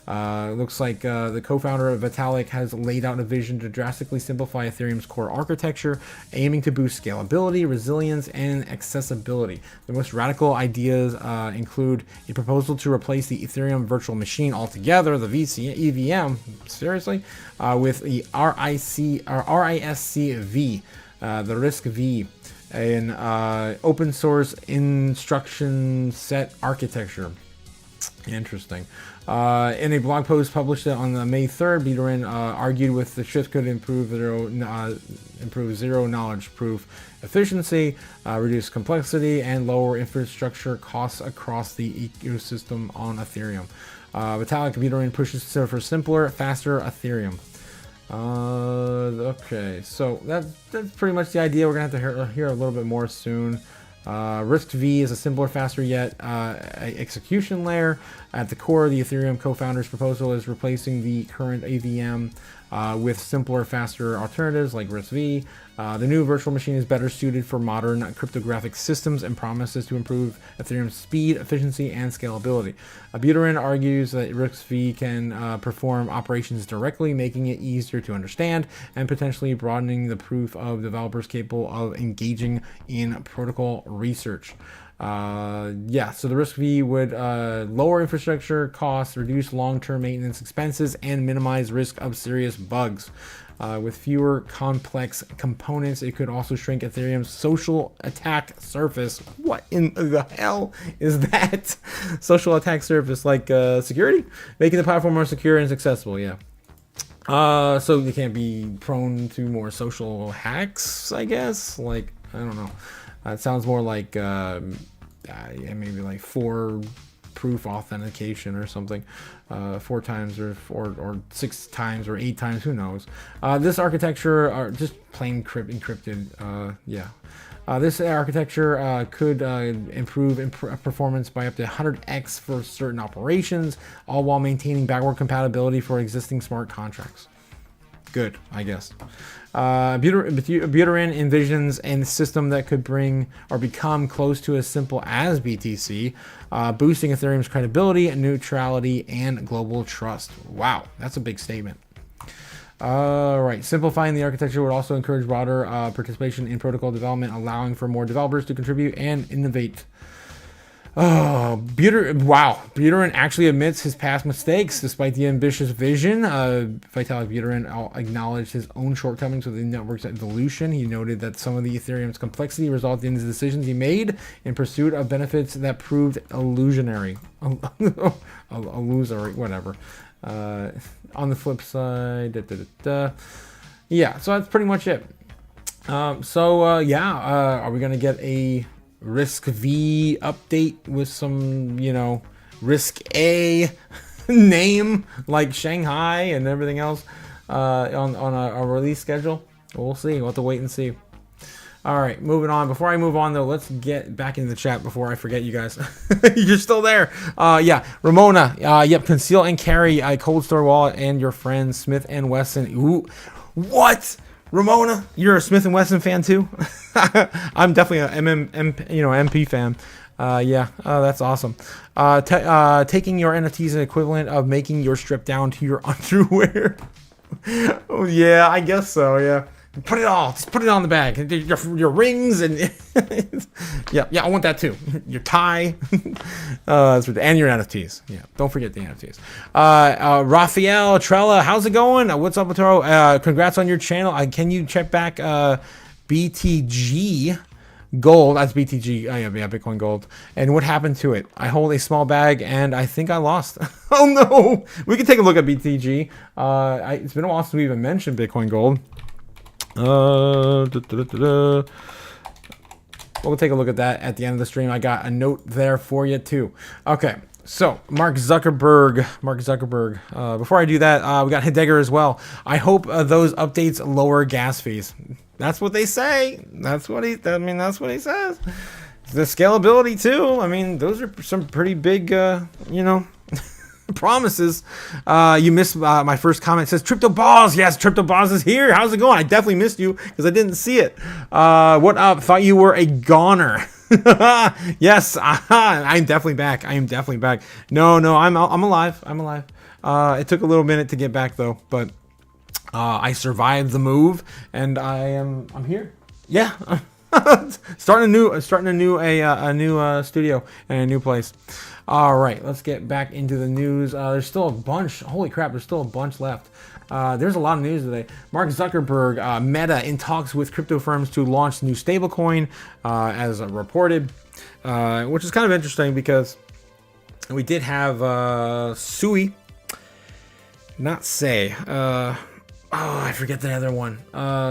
Looks like the co-founder of Vitalik has laid out a vision to drastically simplify Ethereum's core architecture, aiming to boost scalability, resilience, and accessibility. The most radical ideas include a proposal to replace the Ethereum virtual machine altogether, the EVM, seriously, with the RISC-V, the RISC-V, an open source instruction set architecture. Interesting. In a blog post published on May 3rd, Buterin argued with the shift could improve zero knowledge proof efficiency, reduce complexity, and lower infrastructure costs across the ecosystem on Ethereum. Vitalik Buterin pushes for simpler, faster Ethereum. Okay, so that's pretty much the idea. We're gonna have to hear a little bit more soon. RISC-V is a simpler, faster yet execution layer. At the core, the Ethereum co-founder's proposal is replacing the current EVM with simpler, faster alternatives like RISC-V. The new virtual machine is better suited for modern cryptographic systems and promises to improve Ethereum's speed, efficiency, and scalability. Buterin argues that RISC-V can perform operations directly, making it easier to understand and potentially broadening the proof of developers capable of engaging in protocol research. So the RISC-V would lower infrastructure costs, reduce long-term maintenance expenses, and minimize risk of serious bugs. With fewer complex components, it could also shrink Ethereum's social attack surface. What in the hell is that? Social attack surface, like security? Making the platform more secure and accessible, yeah. So you can't be prone to more social hacks, I guess? Like, I don't know. It sounds more like maybe like 4-proof authentication or something, 4 times or 6 times or 8 times, who knows. This architecture are just plain encrypted. This architecture could improve performance by up to 100x for certain operations, all while maintaining backward compatibility for existing smart contracts. Good, I guess. Buterin envisions a system that could bring or become close to as simple as BTC, boosting Ethereum's credibility, neutrality, and global trust. Wow, that's a big statement. Right, simplifying the architecture would also encourage broader participation in protocol development, allowing for more developers to contribute and innovate. Buterin actually admits his past mistakes. Despite the ambitious vision, Vitalik Buterin acknowledged his own shortcomings with the network's evolution. He noted that some of the Ethereum's complexity resulted in the decisions he made in pursuit of benefits that proved illusionary. Illusory, whatever. On the flip side, yeah, so that's pretty much it. Are we going to get a RISC-V update with some, RISC-A name like Shanghai and everything else on a release schedule? We'll see. We'll have to wait and see. All right, moving on. Before I move on, though, let's get back into the chat before I forget you guys. You're still there. Ramona. Conceal and carry a cold store wallet and your friend Smith & Wesson. Ooh, what? Ramona, you're a Smith & Wesson fan too? I'm definitely a MP fan. That's awesome. Taking your NFTs is an equivalent of making your strip down to your underwear. Oh yeah, I guess so. Yeah, put it all. Just put it on the bag. Your rings and I want that too. Your tie. And your NFTs. Yeah, don't forget the NFTs. Raphael Trella, how's it going? What's up, Toro? Congrats on your channel. Can you check back BTG Gold? That's BTG. Bitcoin Gold. And what happened to it? I hold a small bag and I think I lost. Oh no! We can take a look at BTG. It's been a while since we even mentioned Bitcoin Gold. We'll take a look at that at the end of the stream. I got a note there for you too. Okay, so Mark Zuckerberg. Before I do that, we got Heidegger as well. I hope those updates lower gas fees. That's what they say. That's what he says. The scalability too. I mean, those are some pretty big, promises. You missed my first comment. It says Crypto Balls. Yes, Crypto Balls is here. How's it going? I definitely missed you because I didn't see it. What up? Thought you were a goner. Yes, I'm definitely back. I am definitely back. No, I'm alive. I'm alive. It took a little minute to get back though, but I survived the move, and I'm here. Yeah. starting a new studio and a new place. All right, let's get back into the news. There's still a bunch. Holy crap, there's still a bunch left. There's a lot of news today. Mark Zuckerberg, Meta, in talks with crypto firms to launch new stablecoin, as reported, which is kind of interesting because we did have Sui, not Say. I forget the other one.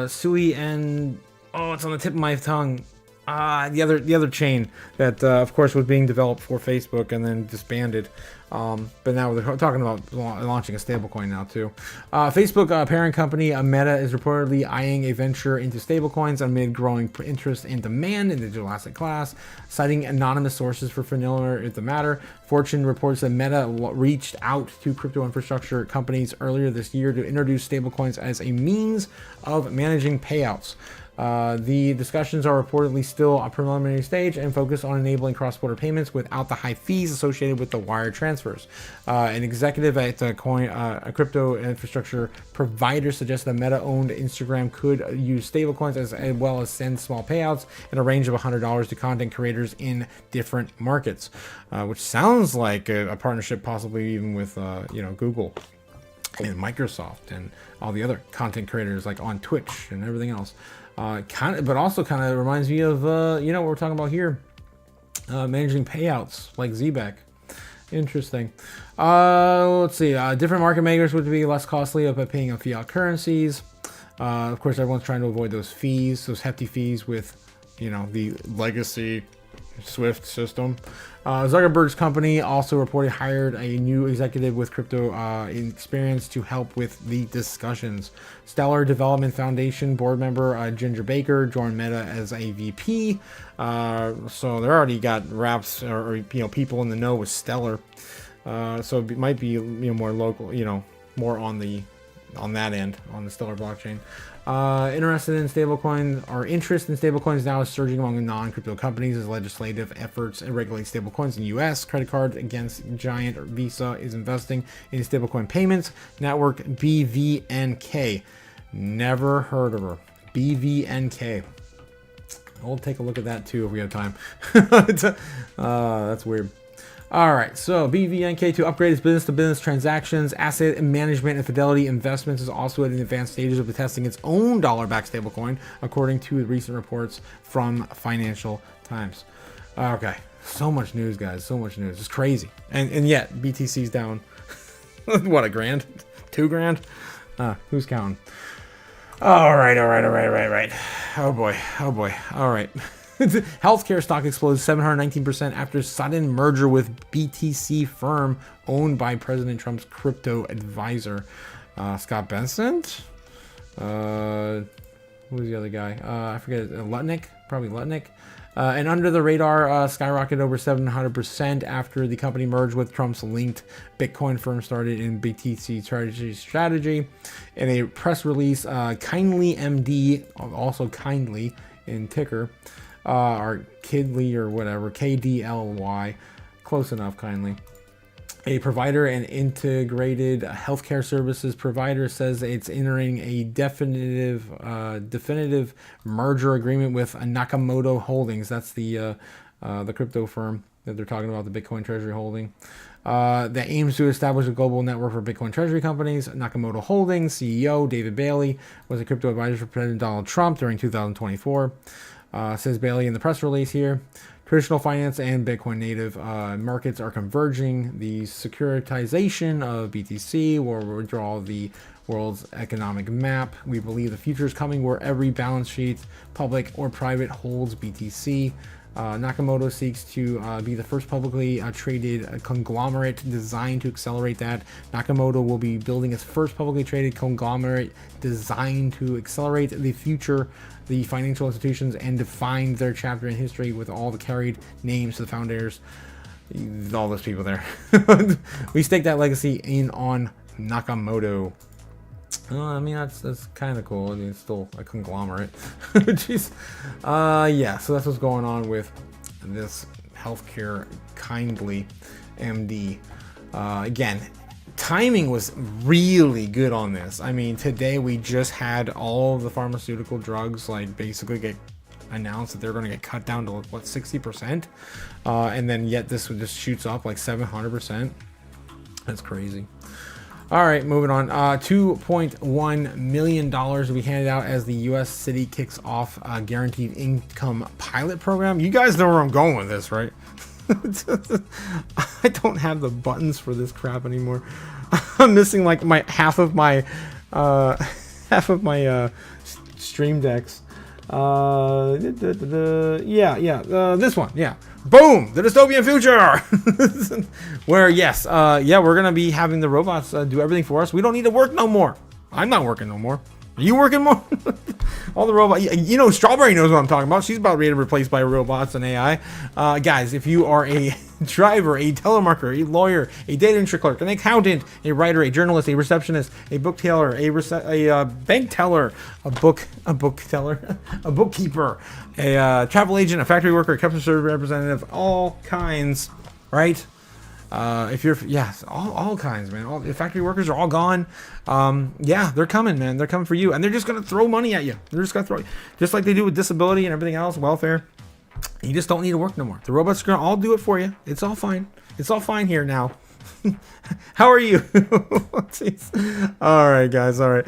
Sui and it's on the tip of my tongue. The other chain that, of course, was being developed for Facebook and then disbanded. But now they're talking about launching a stablecoin now too. Facebook parent company Meta is reportedly eyeing a venture into stablecoins amid growing interest and demand in the digital asset class, citing anonymous sources for familiar with the matter. Fortune reports that Meta reached out to crypto infrastructure companies earlier this year to introduce stablecoins as a means of managing payouts. The discussions are reportedly still a preliminary stage and focus on enabling cross-border payments without the high fees associated with the wire transfers. An executive at a crypto infrastructure provider suggests that Meta-owned Instagram could use stablecoins as well as send small payouts in a range of $100 to content creators in different markets, which sounds like a partnership possibly even with Google and Microsoft and all the other content creators like on Twitch and everything else. But also kind of reminds me of what we're talking about here, managing payouts like Zback. Interesting. Let's see. Different market makers would be less costly by paying on fiat currencies. Of course, everyone's trying to avoid those fees, those hefty fees with the legacy Swift system. Zuckerberg's company also reported hired a new executive with crypto experience to help with the discussions. Stellar Development Foundation board member Ginger Baker joined Meta as a VP. So they already got raps or people in the know with Stellar. So it might be more local, more on that end, on the Stellar blockchain. Interest in stablecoins now is surging among non-crypto companies as legislative efforts regulate stablecoins in the U.S. Credit card against giant Visa is investing in stablecoin payments network BVNK. Never heard of her. BVNK. We'll take a look at that too if we have time. That's weird. All right, so BVNK to upgrade its business-to-business transactions, asset management, and Fidelity Investments is also at the advanced stages of testing its own dollar-backed stablecoin, according to recent reports from Financial Times. Okay, so much news, guys, so much news. It's crazy. And yet, BTC's down, what, $1,000? $2,000? Who's counting? All right. Oh boy. All right. Healthcare stock explodes 719% after sudden merger with BTC firm owned by President Trump's crypto advisor. Scott Benson? Who's the other guy? I forget. Lutnick? Probably Lutnick. And under the radar skyrocketed over 700% after the company merged with Trump's linked Bitcoin firm started in BTC strategy. In a press release, Kindly MD, also Kindly in ticker, or Kidly or whatever, KDLY, close enough, Kindly. A provider and integrated healthcare services provider says it's entering a definitive merger agreement with Nakamoto Holdings. That's the crypto firm that they're talking about, the Bitcoin Treasury holding. That aims to establish a global network for Bitcoin Treasury companies. Nakamoto Holdings CEO David Bailey was a crypto advisor for President Donald Trump during 2024. Says Bailey in the press release here. Traditional finance and Bitcoin native markets are converging. The securitization of BTC will withdraw the world's economic map. We believe the future is coming where every balance sheet, public or private, holds BTC. Nakamoto seeks to be the first publicly traded conglomerate designed to accelerate that. Nakamoto will be building its first publicly traded conglomerate designed to accelerate the future, the financial institutions, and define their chapter in history with all the carried names of the founders, all those people there. We stake that legacy in on Nakamoto. I mean, that's kind of cool. I mean, it's still a conglomerate. Jeez. Yeah, so that's what's going on with this healthcare kindly MD. Again, timing was really good on this. I mean, today we just had all of the pharmaceutical drugs like basically get announced that they're going to get cut down to what, 60%, and then yet this just shoots up like 700%. That's crazy. All right, moving on. $2.1 million will be handed out as the U.S. city kicks off a guaranteed income pilot program. You guys know where I'm going with this, right? I don't have the buttons for this crap anymore. I'm missing like half of my stream decks. This one, yeah. Boom! The dystopian future! Where, yes, yeah, we're gonna be having the robots do everything for us. We don't need to work no more. I'm not working no more. Are you working more? All the robots, you know, Strawberry knows what I'm talking about. She's about to be replaced by robots and AI. Guys, if you are a driver, a telemarketer, a lawyer, a data entry clerk, an accountant, a writer, a journalist, a receptionist, a book teller, a bank teller, a bookkeeper, a travel agent, a factory worker, a customer service representative, all kinds, right? If you're, yes, all kinds, man. All the factory workers are all gone. Yeah, they're coming, man. They're coming for you, and they're just gonna throw money at you. They're just gonna throw, just like they do with disability and everything else, welfare. You just don't need to work no more. The robots are gonna all do it for you. It's all fine. It's all fine here now. How are you? All right, guys. All right.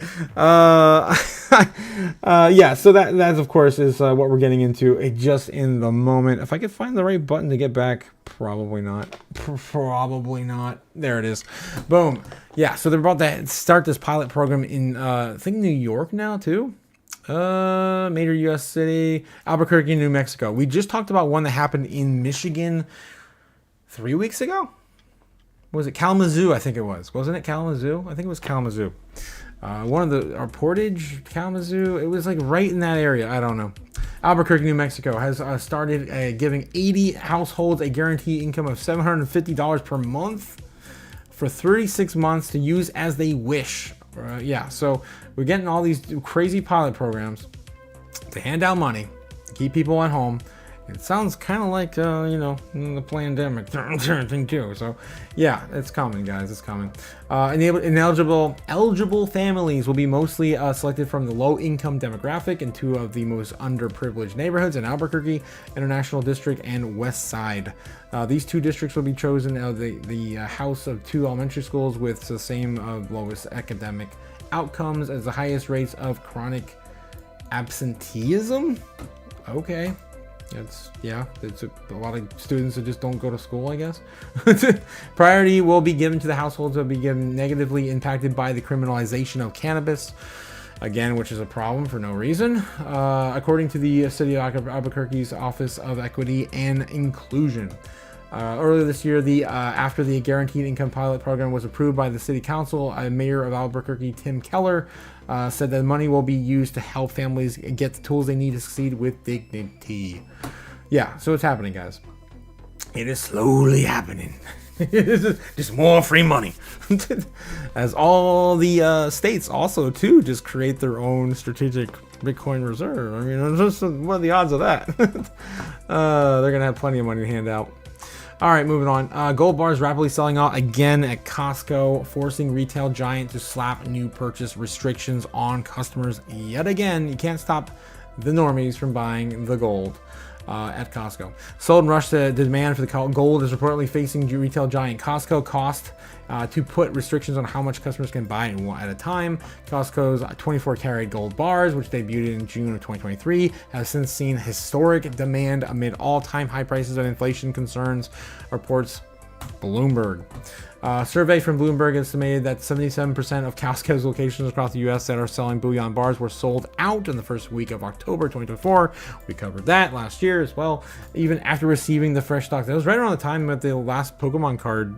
Yeah. So that of course is what we're getting into just in the moment. If I could find the right button to get back, probably not. Probably not. There it is. Boom. Yeah. So they're about to start this pilot program in I think New York now too. Major U.S. city, Albuquerque, New Mexico. We just talked about one that happened in Michigan 3 weeks ago. Was it Kalamazoo? I think it was. Wasn't it Kalamazoo? I think it was Kalamazoo. One of the, or Portage, Kalamazoo. It was like right in that area. I don't know. Albuquerque, New Mexico has started giving 80 households a guaranteed income of $750 per month for 36 months to use as they wish. Yeah, so we're getting all these crazy pilot programs to hand out money to keep people at home. It sounds kind of like, you know, the pandemic thing too. So, yeah, it's coming, guys. It's coming. Eligible families will be mostly selected from the low-income demographic in two of the most underprivileged neighborhoods in Albuquerque, International District, and West Side. These two districts will be chosen the house of two elementary schools with the same lowest academic outcomes as the highest rates of chronic absenteeism. Okay. It's a lot of students that just don't go to school, I guess. Priority will be given to the households that will be given negatively impacted by the criminalization of cannabis, again, which is a problem for no reason, according to the City of Albuquerque's Office of Equity and Inclusion. Earlier this year, after the Guaranteed Income Pilot Program was approved by the City Council, Mayor of Albuquerque, Tim Keller, said that money will be used to help families get the tools they need to succeed with dignity. Yeah, so it's happening, guys. It is slowly happening. Just more free money. As all the states also, too, just create their own strategic Bitcoin reserve. I mean, just what are the odds of that? They're going to have plenty of money to hand out. All right, moving on. Gold bars rapidly selling out again at Costco, forcing retail giant to slap new purchase restrictions on customers yet again. You can't stop the normies from buying the gold at Costco. Sold and rushed the demand for the gold is reportedly facing retail giant Costco cost to put restrictions on how much customers can buy at a time. Costco's 24-karat gold bars, which debuted in June of 2023, have since seen historic demand amid all-time high prices and inflation concerns. Reports Bloomberg. Survey from Bloomberg estimated that 77% of Costco's locations across the U.S. that are selling bullion bars were sold out in the first week of October 2024. We covered that last year as well, even after receiving the fresh stock. That was right around the time of the last Pokemon card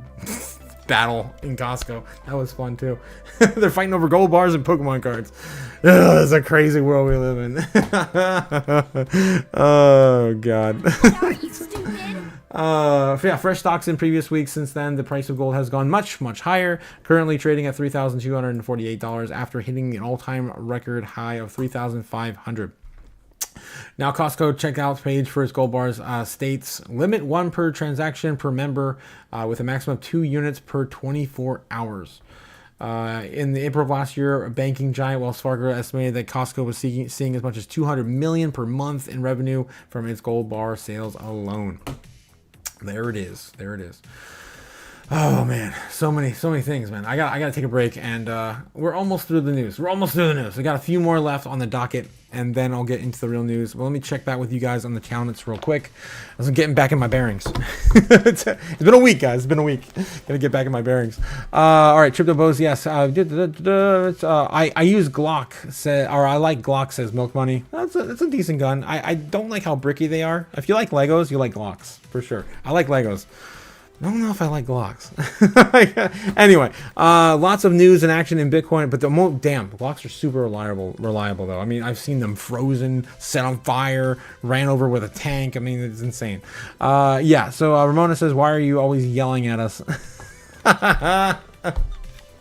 battle in Costco. That was fun too. They're fighting over gold bars and Pokemon cards. Ugh, it's a crazy world we live in. Oh, God. Yeah, fresh stocks in previous weeks. Since then, the price of gold has gone much higher, currently trading at $3,248 after hitting an all-time record high of $3,500. Now, Costco checkout page for its gold bars states limit 1 per transaction per member with a maximum of 2 units per 24 hours. In the April of last year, banking giant Wells Fargo estimated that Costco was seeing as much as $200 million per month in revenue from its gold bar sales alone. There it is. There it is. Oh man, so many things, man. I gotta take a break, and we're almost through the news. We got a few more left on the docket, and then I'll get into the real news. Well, let me check back with you guys on the counts real quick. I'm getting back in my bearings. It's been a week, guys. It's been a week. Gotta get back in my bearings. All right, Crypto Bows. Yes, I use Glock. I like Glock. Says Milk Money. That's a decent gun. I don't like how bricky they are. If you like Legos, you like Glocks for sure. I like Legos. I don't know if I like Glocks. Anyway, lots of news and action in Bitcoin, but Glocks are super reliable though. I mean, I've seen them frozen, set on fire, ran over with a tank. I mean, it's insane. Yeah, so Ramona says, why are you always yelling at us?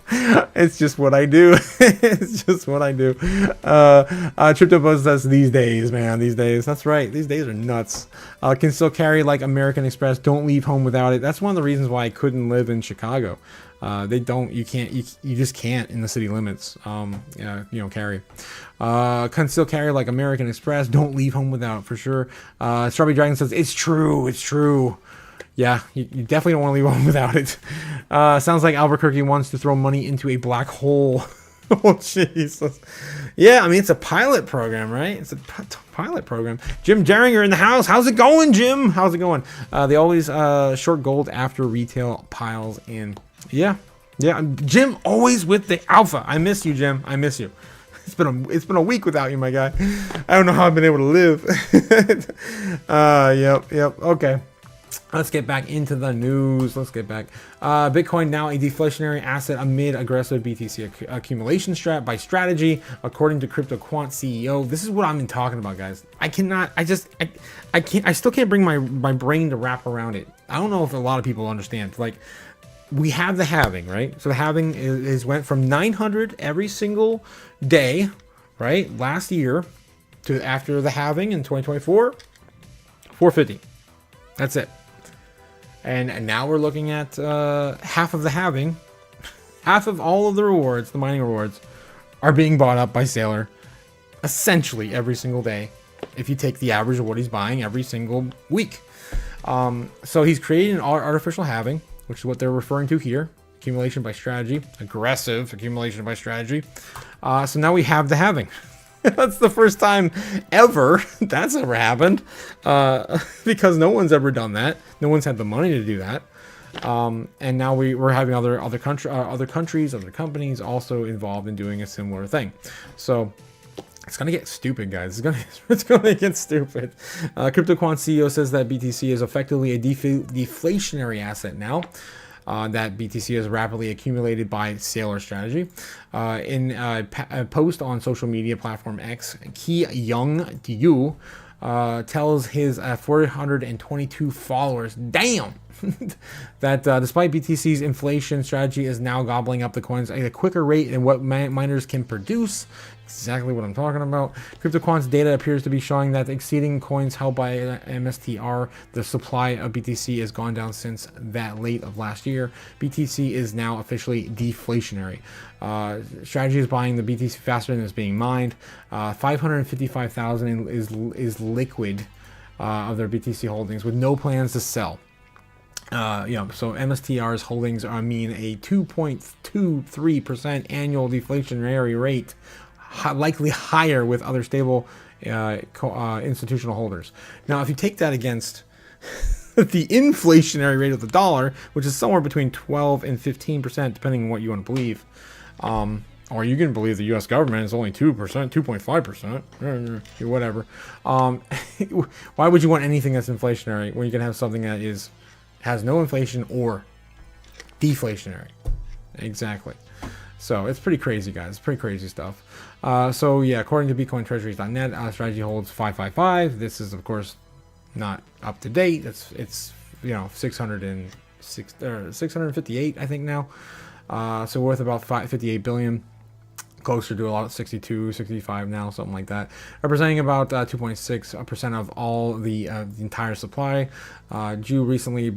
It's just what I do. It's just what I do. Crypto Buzz says these days, man. These days. That's right. These days are nuts. Can still carry like American Express. Don't leave home without it. That's one of the reasons why I couldn't live in Chicago. They don't. You can't. You just can't in the city limits. Carry. Can still carry like American Express. Don't leave home without it for sure. Strawberry Dragon says it's true. It's true. Yeah, you definitely don't want to leave home without it. Sounds like Albuquerque wants to throw money into a black hole. Oh, Jesus. Yeah, I mean, it's a pilot program, right? It's a pilot program. Jim Derringer in the house. How's it going, Jim? How's it going? They always short gold after retail piles in. Yeah. Jim, always with the alpha. I miss you, Jim. I miss you. It's been a week without you, my guy. I don't know how I've been able to live. Yep. Okay. Let's get back into the news. Bitcoin now a deflationary asset amid aggressive BTC accumulation by strategy, according to Crypto Quant CEO. This is what I've been talking about, guys. I still can't bring my brain to wrap around it. I don't know if a lot of people understand. Like, we have the halving, right? So the halving is went from 900 every single day, right? Last year to after the halving in 2024, 450. That's it. And now we're looking at half of the halving. Half of all of the rewards, the mining rewards, are being bought up by Sailor essentially every single day if you take the average of what he's buying every single week. So he's created an artificial halving, which is what they're referring to here. Accumulation by strategy. Aggressive accumulation by strategy. So now we have the halving. That's the first time ever that's ever happened, because no one's ever done that. No one's had the money to do that, and now we're having other countries, other companies also involved in doing a similar thing. So it's gonna get stupid, guys. It's gonna get stupid. Crypto Quant CEO says that BTC is effectively a deflationary asset now. That BTC is rapidly accumulated by Sailor strategy. In a post on social media platform X, Ki Young Yu tells his 422 followers, damn, that despite BTC's inflation strategy is now gobbling up the coins at a quicker rate than what miners can produce. Exactly what I'm talking about. CryptoQuant's data appears to be showing that exceeding coins held by MSTR, the supply of BTC has gone down since that late of last year. BTC is now officially deflationary. Strategy is buying the BTC faster than it's being mined. 555,000 is liquid of their BTC holdings with no plans to sell. So MSTR's holdings mean a 2.23% annual deflationary rate, likely higher with other stable institutional holders. Now, if you take that against the inflationary rate of the dollar, which is somewhere between 12 and 15%, depending on what you want to believe. Or you can believe the U.S. government is only 2%, 2.5%, whatever. Why would you want anything that's inflationary when you can have something that has no inflation or deflationary? Exactly. So it's pretty crazy, guys. It's pretty crazy stuff. So yeah, according to BitcoinTreasuries.net, our strategy holds 555. This is, of course, not up to date. It's 658, I think now. So worth about 58 billion. Closer to a lot, 62, 65 now, something like that, representing about 2.6% of all the entire supply. Ju recently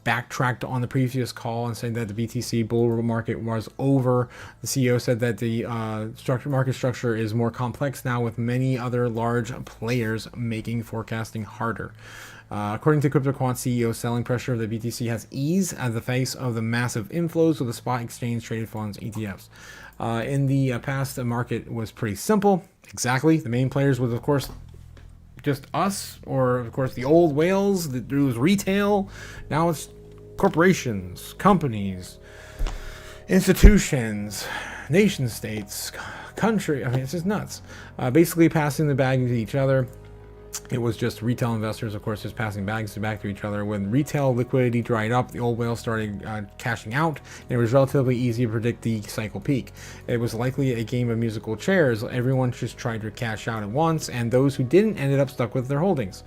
backtracked on the previous call and said that the BTC bull market was over. The CEO said that the market structure is more complex now, with many other large players making forecasting harder. According to CryptoQuant CEO, selling pressure of the BTC has eased at the face of the massive inflows of the spot exchange traded funds ETFs. In the past, the market was pretty simple. Exactly. The main players was, of course, just us, or, of course, the old whales. It was retail. Now it's corporations, companies, institutions, nation states, country. I mean, it's just nuts. Basically passing the bag to each other. It was just retail investors, of course, just passing bags back to each other. When retail liquidity dried up, the old whales started cashing out, and it was relatively easy to predict the cycle peak. It was likely a game of musical chairs. Everyone just tried to cash out at once, and those who didn't ended up stuck with their holdings.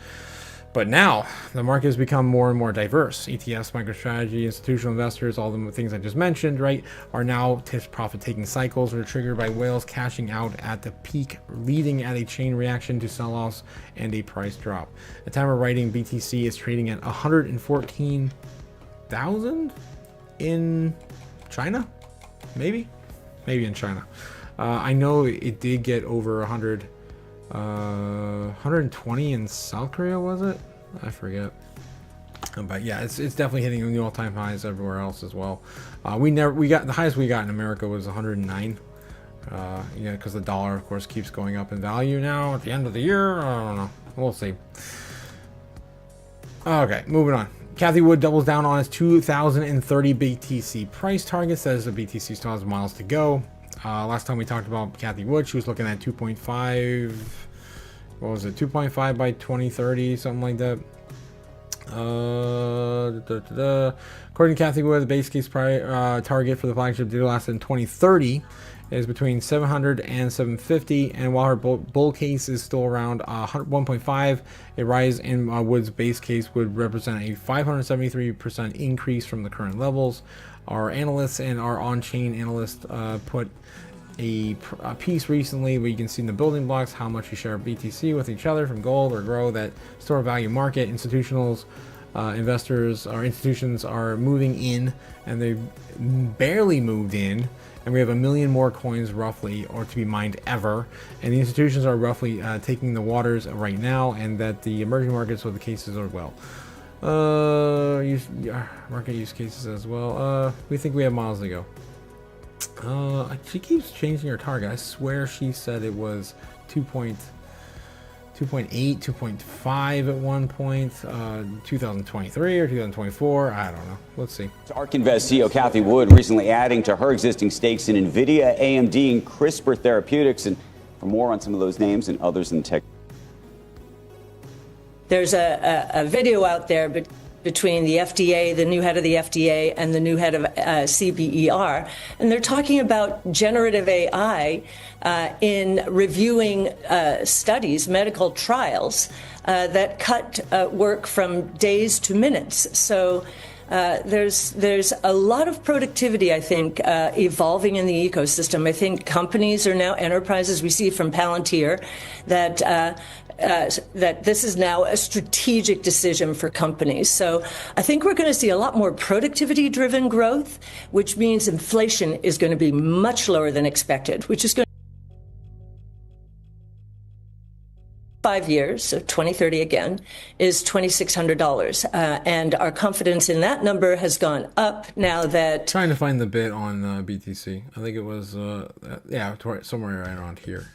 But now, the market has become more and more diverse. ETFs, MicroStrategy, institutional investors, all the things I just mentioned, right, are now profit-taking cycles that are triggered by whales cashing out at the peak, leading at a chain reaction to sell-offs and a price drop. At the time of writing, BTC is trading at 114,000 in China? Maybe in China. I know it did get over 120 in South Korea, was it? I forget. But yeah, it's definitely hitting new all-time highs everywhere else as well. We got the highest we got in America was 109. Because the dollar, of course, keeps going up in value now at the end of the year. I don't know. We'll see. Okay, moving on. Kathy Wood doubles down on his 2030 BTC price target, says the BTC still has miles to go. Last time we talked about Kathy Wood, she was looking at 2.5. What was it? 2.5 by 2030, something like that. According to Kathy Wood, the base case target for the flagship digital asset in 2030 is between 700 and 750, and while her bull case is still around 1.5, a rise in Wood's base case would represent a 573% increase from the current levels. Our analysts and our on-chain analysts put a piece recently where you can see in the building blocks how much you share BTC with each other from gold or grow that store value market. Institutionals, investors or institutions are moving in, and they barely moved in, and we have 1 million more coins roughly, or to be mined ever, and the institutions are roughly taking the waters right now, and that the emerging markets with the cases are well. Market use cases as well. We think we have miles to go. She keeps changing her target. I swear she said it was 2.8, 2.5 at one point, 2023 or 2024. I don't know. Let's see. ARK Invest CEO Kathy Wood recently adding to her existing stakes in NVIDIA, AMD, and CRISPR Therapeutics. And for more on some of those names and others in tech. There's a video out there between the FDA, the new head of the FDA, and the new head of CBER, and they're talking about generative AI in reviewing studies, medical trials, that cut work from days to minutes. So there's a lot of productivity, I think, evolving in the ecosystem. I think companies are now enterprises. We see from Palantir that this is now a strategic decision for companies. So I think we're going to see a lot more productivity-driven growth, which means inflation is going to be much lower than expected, which is going to 5 years, so 2030 again, is $2,600. And our confidence in that number has gone up now that... Trying to find the bit on BTC. I think it was, somewhere right around here.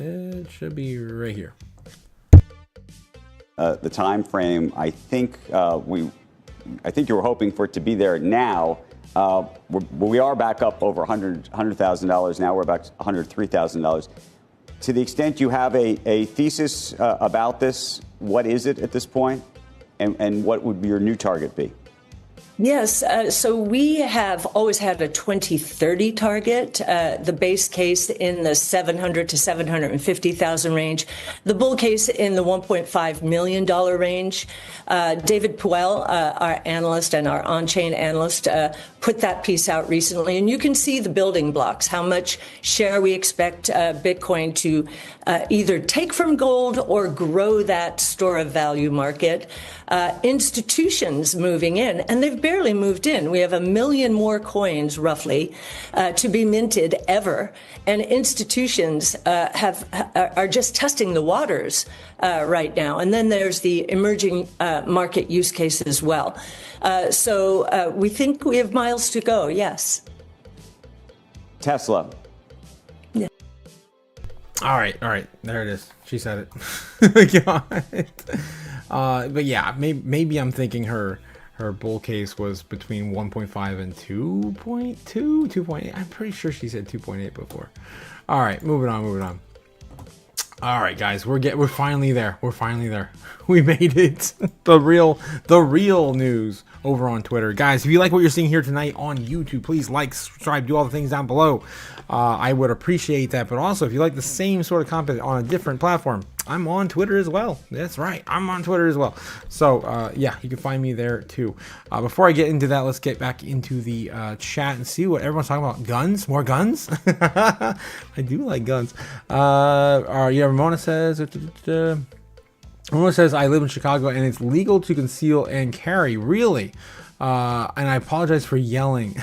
It should be right here. the time frame. I think you were hoping for it to be there now. We are back up over $100,000 now. We're about $103,000. To the extent you have a thesis about this, what is it at this point, and what would your new target be? Yes, so we have always had a 2030 target, the base case in the 700 to 750,000 range, the bull case in the $1.5 million range. David Puel, our analyst and our on-chain analyst, put that piece out recently, and you can see the building blocks, how much share we expect Bitcoin to either take from gold or grow that store of value market. Institutions moving in, and they've barely moved in. We have 1 million more coins, roughly, to be minted ever, and institutions are just testing the waters right now. And then there's the emerging market use case as well. So we think we have miles to go. Yes. Tesla. Yeah. All right. There it is. She said it. But yeah, maybe I'm thinking her bull case was between 1.5 and 2.2, 2.8. I'm pretty sure she said 2.8 before. All right, moving on. All right, guys, we're finally there. We made it. The real news over on Twitter. Guys, if you like what you're seeing here tonight on YouTube, please like, subscribe, do all the things down below. I would appreciate that. But also, if you like the same sort of content on a different platform, I'm on Twitter as well. That's right, I'm on Twitter as well. So yeah, you can find me there too. Before I get into that, let's get back into the chat and see what everyone's talking about. Guns? More guns? I do like guns. Yeah, Ramona says, I live in Chicago and it's legal to conceal and carry. Really? And I apologize for yelling.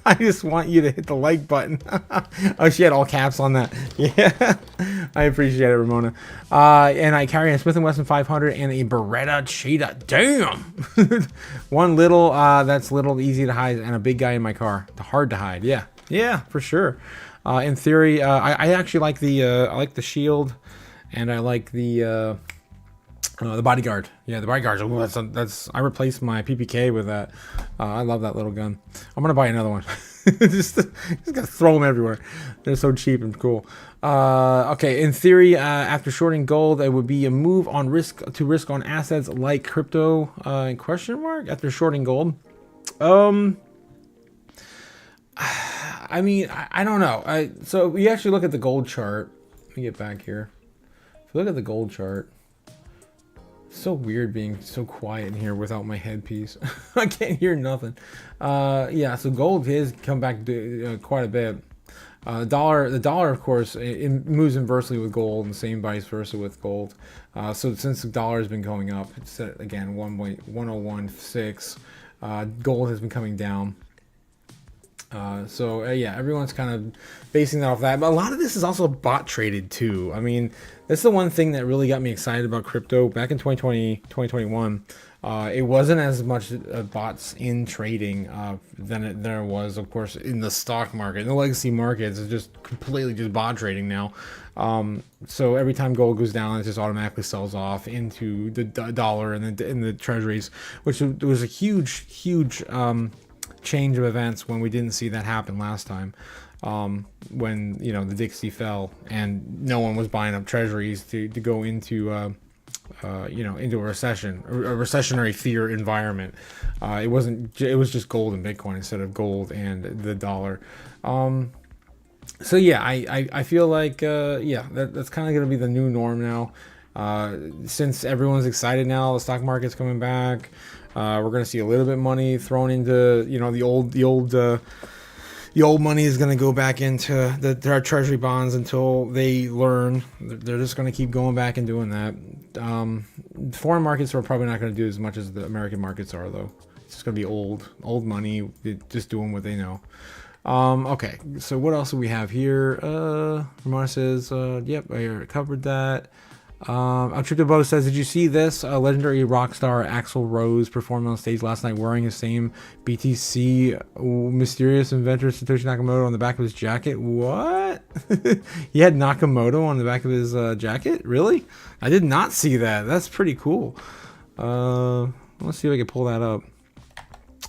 I just want you to hit the like button. Oh, she had all caps on that. Yeah, I appreciate it, Ramona. And I carry a Smith & Wesson 500 and a Beretta Cheetah. Damn. One little, that's little, easy to hide, and a big guy in my car. Hard to hide. Yeah, for sure. In theory, I actually like the shield, and I like the bodyguard. Yeah, the bodyguard. Ooh, that's. I replaced my PPK with that. I love that little gun. I'm gonna buy another one. just gotta throw them everywhere. They're so cheap and cool. Okay, in theory, after shorting gold, it would be a move on risk on assets like crypto. Question mark after shorting gold. I mean, I don't know. So we actually look at the gold chart. Let me get back here. If you look at the gold chart. So weird being so quiet in here without my headpiece. I can't hear nothing. Yeah, so gold has come back quite a bit. The dollar, of course, it moves inversely with gold, and same vice versa with gold. So since the dollar has been going up, it's at, again, 1.1016. Gold has been coming down. So yeah, everyone's kind of basing that off that, but a lot of this is also bot traded too. I mean, that's the one thing that really got me excited about crypto back in 2021. It wasn't as much bots in trading than there was, of course, in the stock market. In the legacy markets, it's just completely just bot trading now. So every time gold goes down, it just automatically sells off into the dollar and in the treasuries, which was a huge change of events when we didn't see that happen last time, when the Dixie fell and no one was buying up treasuries to go into into a recession, a recessionary fear environment. It was just gold and Bitcoin instead of gold and the dollar. So yeah, I feel like that's kind of going to be the new norm now. Since everyone's excited now, the stock market's coming back. We're going to see a little bit of money thrown into, the old money is going to go back into our treasury bonds until they learn. They're just going to keep going back and doing that. Foreign markets are probably not going to do as much as the American markets are, though. It's just going to be old money, just doing what they know. Okay, so what else do we have here? Ramona says, yep, I covered that. Crypto says, did you see this? Legendary rock star Axl Rose performed on stage last night wearing his same BTC mysterious inventor Satoshi Nakamoto on the back of his jacket. What? He had Nakamoto on the back of his jacket? Really? I did not see that. That's pretty cool. Let's see if I can pull that up.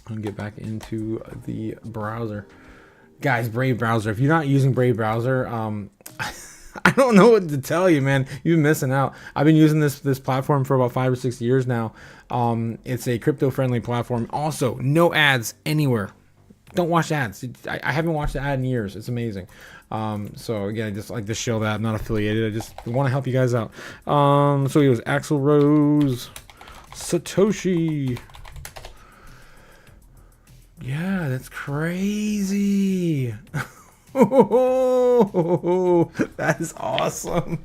I'll get back into the browser. Guys, Brave browser. If you're not using Brave browser, I don't know what to tell you, man. You've been missing out. I've been using this platform for about 5 or 6 years now. It's a crypto-friendly platform. Also, no ads anywhere. Don't watch ads. I haven't watched an ad in years. It's amazing. So again, I just like to show that I'm not affiliated. I just want to help you guys out. So he was Axl Rose, Satoshi. Yeah, that's crazy. Oh, that is awesome.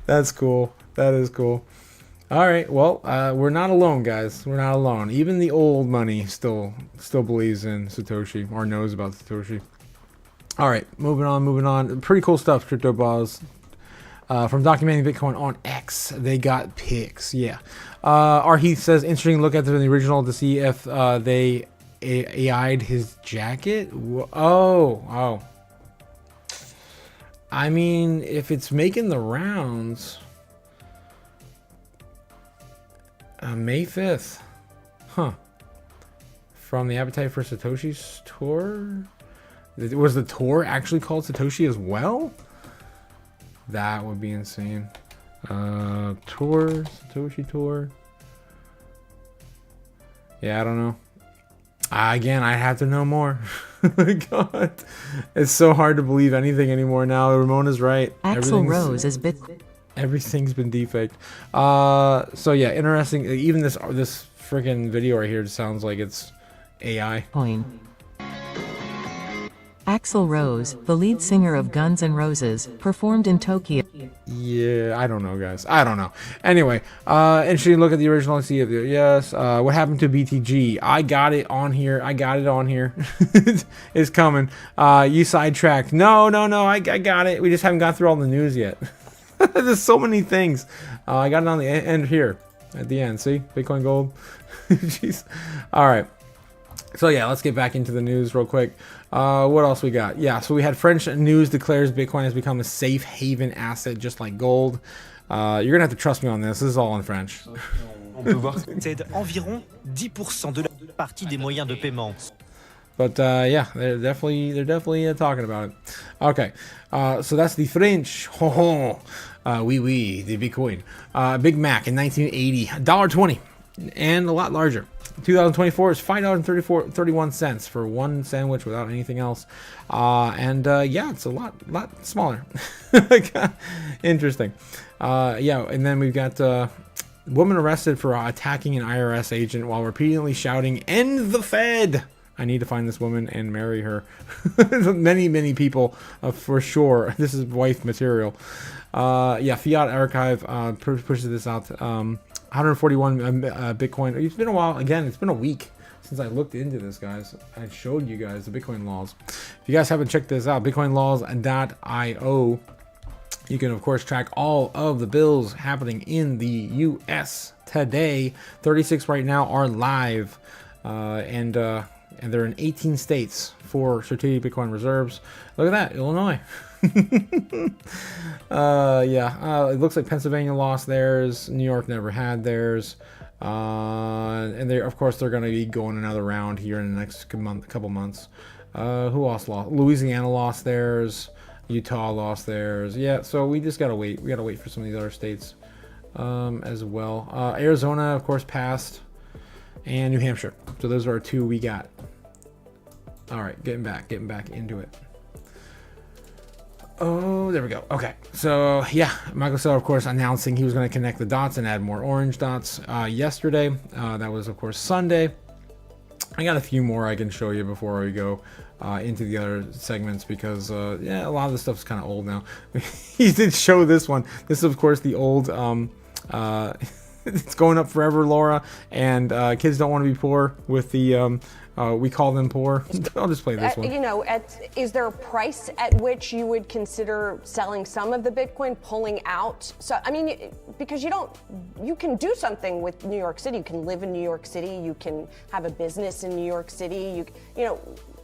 That's cool. That is cool. All right, well, we're not alone, guys. We're not alone. Even the old money still believes in Satoshi or knows about Satoshi. All right, moving on. Pretty cool stuff, Crypto Buzz. From documenting Bitcoin on X, they got pics. Yeah. R. Heath says, interesting look at the original to see if they AI'd his jacket. Oh. I mean, if it's making the rounds, May 5th, huh? From the Appetite for Satoshi's tour. Was the tour actually called Satoshi as well? That would be insane. Satoshi tour. Yeah, I don't know. Again, I have to know more. God, it's so hard to believe anything anymore now. Ramona's right. Axl Rose is Bitcoin. Everything's been defaked. So yeah, interesting. Even this freaking video right here sounds like it's AI. Axl Rose, the lead singer of Guns N' Roses, performed in Tokyo. Yeah, I don't know, guys. I don't know. Anyway, interesting look at the original. See if yes. What happened to BTG? I got it on here. It's coming. You sidetracked. No. I got it. We just haven't got through all the news yet. There's so many things. I got it on the end here. At the end. See? Bitcoin Gold. Jeez. All right. So yeah, let's get back into the news real quick. What else we got? Yeah, so we had French news declares Bitcoin has become a safe haven asset just like gold. You're gonna have to trust me on this. This is all in French. On peut voir que c'est environ 10% de la partie des moyens de paiement. But yeah, they're definitely talking about it. Okay, so that's the French. Oui, the Bitcoin. Big Mac in 1980, $1.20, and a lot larger. 2024 is $5.31 for one sandwich without anything else, and yeah, it's a lot smaller. Interesting. Yeah, and then we've got woman arrested for attacking an IRS agent while repeatedly shouting "End the Fed." I need to find this woman and marry her. many people, for sure. This is wife material. Yeah, Fiat Archive pushes this out. 141 Bitcoin. It's been a while. Again, it's been a week since I looked into this, guys. I showed you guys the Bitcoin laws. If you guys haven't checked this out, bitcoinlaws.io, you can, of course, track all of the bills happening in the U.S. today. 36 right now are live, and they're in 18 states for strategic Bitcoin reserves. Look at that, Illinois. Yeah, it looks like Pennsylvania lost theirs. New York never had theirs, and they, of course, they're going to be going another round here in the next couple months. Who else lost? Louisiana lost theirs. Utah lost theirs. Yeah, so we just gotta wait. We gotta wait for some of these other states as well. Arizona, of course, passed, and New Hampshire. So those are our two we got. All right, getting back into it. Oh, there we go. Okay, so yeah, Michael Saylor, of course, announcing he was going to connect the dots and add more orange dots yesterday. That was, of course, Sunday. I got a few more I can show you before we go into the other segments because, yeah, a lot of this stuff is kind of old now. He did show this one. This is, of course, the old It's going up forever, Laura. And kids don't want to be poor with the we call them poor. I'll just play this one. You know, is there a price at which you would consider selling some of the Bitcoin, pulling out? So, I mean, because you can do something with New York City. You can live in New York City. You can have a business in New York City. You know,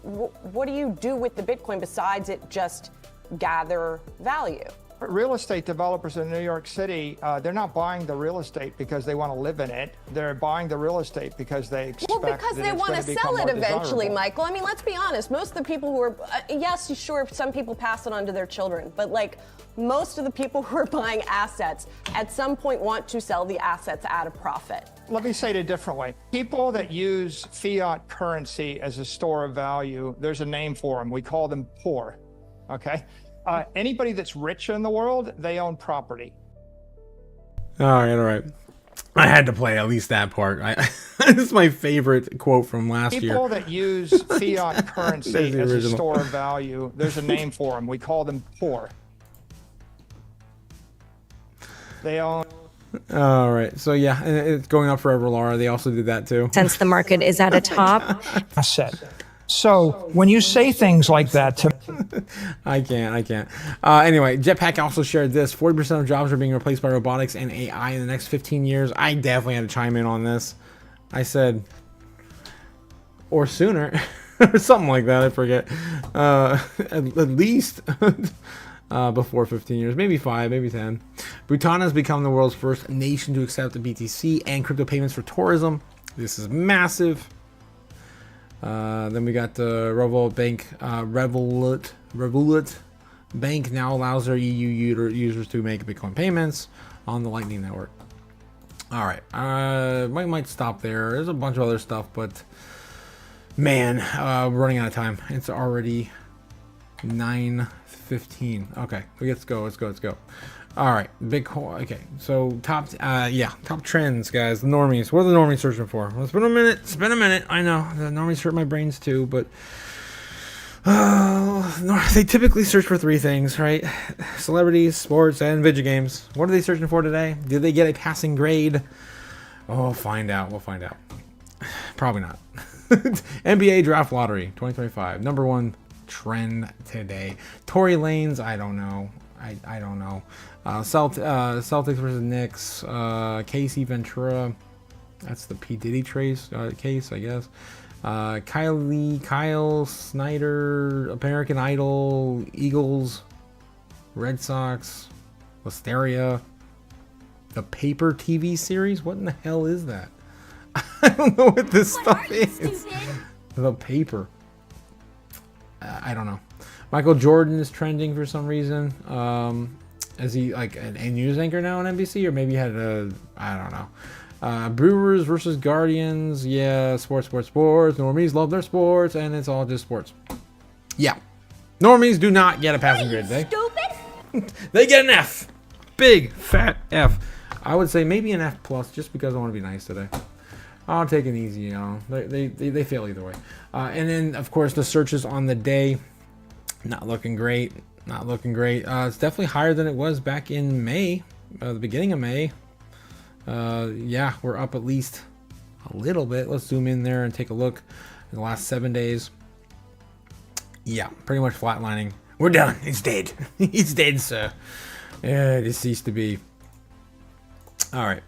what do you do with the Bitcoin besides it just gather value? Real estate developers in New York City, they're not buying the real estate because they want to live in it. They're buying the real estate because they expect Well, because that they it's want going to to become sell it more eventually, desirable. Michael. I mean, let's be honest. Most of the people who are, yes, sure, some people pass it on to their children, but like most of the people who are buying assets at some point want to sell the assets at a profit. Let me say it a different way. People that use fiat currency as a store of value, there's a name for them. We call them poor, okay? Anybody that's rich in the world, they own property. All right. I had to play at least that part. This is my favorite quote from last year. People that use fiat currency There's the as a original. store of value, there's a name for them. We call them poor. They own... All right. So yeah, and it's going up forever, Laura. They also did that too. Since the market is at a top. asset. So when you say things like that to I can't. Anyway, Jetpack also shared this. 40% of jobs are being replaced by robotics and AI in the next 15 years. I definitely had to chime in on this. I said, or sooner, or something like that. I forget. At least before 15 years, maybe 5, maybe 10. Bhutan has become the world's first nation to accept the BTC and crypto payments for tourism. This is massive. Then we got the Revolut Bank. Revolut Bank now allows their EU users to make Bitcoin payments on the Lightning Network. All right, might stop there. There's a bunch of other stuff, but man, we're running out of time. It's already 9:15. Okay, let's go. All right, Bitcoin. Okay, so top trends, guys. The normies. What are the normies searching for? Well, it's been a minute. I know the normies hurt my brains too, but they typically search for 3 things, right? Celebrities, sports, and video games. What are they searching for today? Did they get a passing grade? Oh, we'll find out. Probably not. NBA draft lottery 2025. Number 1 trend today. Tory Lanez. I don't know. I don't know. Celtics versus Knicks. Casey Ventura. That's the P. Diddy case, I guess. Kyle Snyder. American Idol. Eagles. Red Sox. Listeria. The Paper TV series. What in the hell is that? I don't know what this stuff is. The Paper. I don't know. Michael Jordan is trending for some reason. Is he like a news anchor now on NBC, or maybe he had I don't know. Brewers versus Guardians. Yeah, sports. Normies love their sports, and it's all just sports. Yeah. Normies do not get a passing grade today. Stupid? They get an F. Big, fat F. I would say maybe an F+, just because I want to be nice today. I'll take it easy, you know. They fail either way. And then, of course, the searches on the day. Not looking great. It's definitely higher than it was back in May, the beginning of May. Yeah, we're up at least a little bit. Let's zoom in there and take a look in the last 7 days. Yeah, pretty much flatlining. We're done. It's dead. It's dead, sir. Yeah, it ceased to be. All right.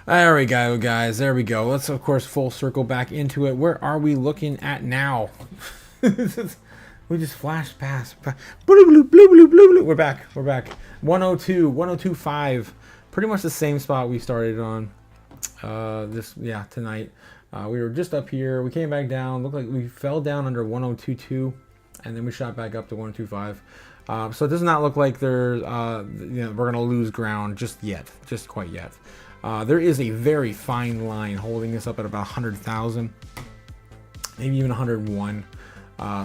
There we go, guys. There we go. Let's, of course, full circle back into it. Where are we looking at now? We just flashed past. We're back. 102, 102.5. Pretty much the same spot we started on tonight. We were just up here. We came back down. Looked like we fell down under 102.2, and then we shot back up to 102.5. So it does not look like there's, we're going to lose ground just quite yet. There is a very fine line holding us up at about 100,000, maybe even 101.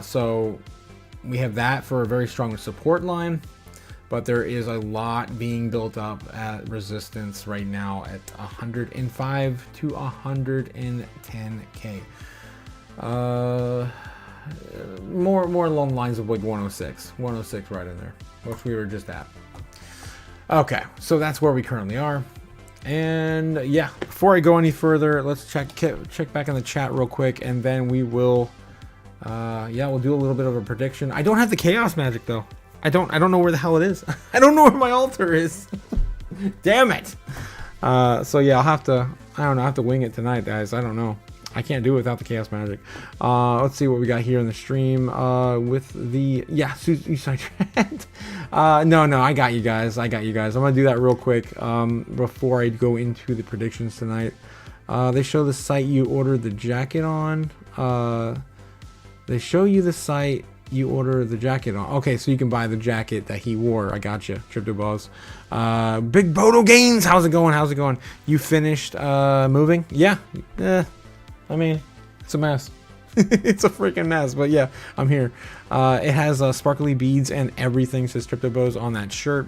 So we have that for a very strong support line, but there is a lot being built up at resistance right now at 105 to 110K. More along the lines of like 106 right in there, which we were just at. Okay, so that's where we currently are. And yeah, before I go any further, let's check back in the chat real quick, and then we will, yeah, we'll do a little bit of a prediction. I don't have the chaos magic though. I don't know where the hell it is. I don't know where my altar is. Damn it. So yeah, I'll have to, I don't know, I have to wing it tonight, guys. I don't know. I can't do it without the chaos magic. Let's see what we got here in the stream with the, yeah, suicide trend. No, I got you guys. I'm gonna do that real quick before I go into the predictions tonight. They show the site you ordered the jacket on. They show you the site you order the jacket on. Okay, so you can buy the jacket that he wore. I got you, Crypto Balls. Big Bodo Gains, how's it going? You finished moving? Yeah. I mean, it's a mess. It's a freaking mess, but yeah, I'm here. It has sparkly beads and everything, says Crypto Bows on that shirt.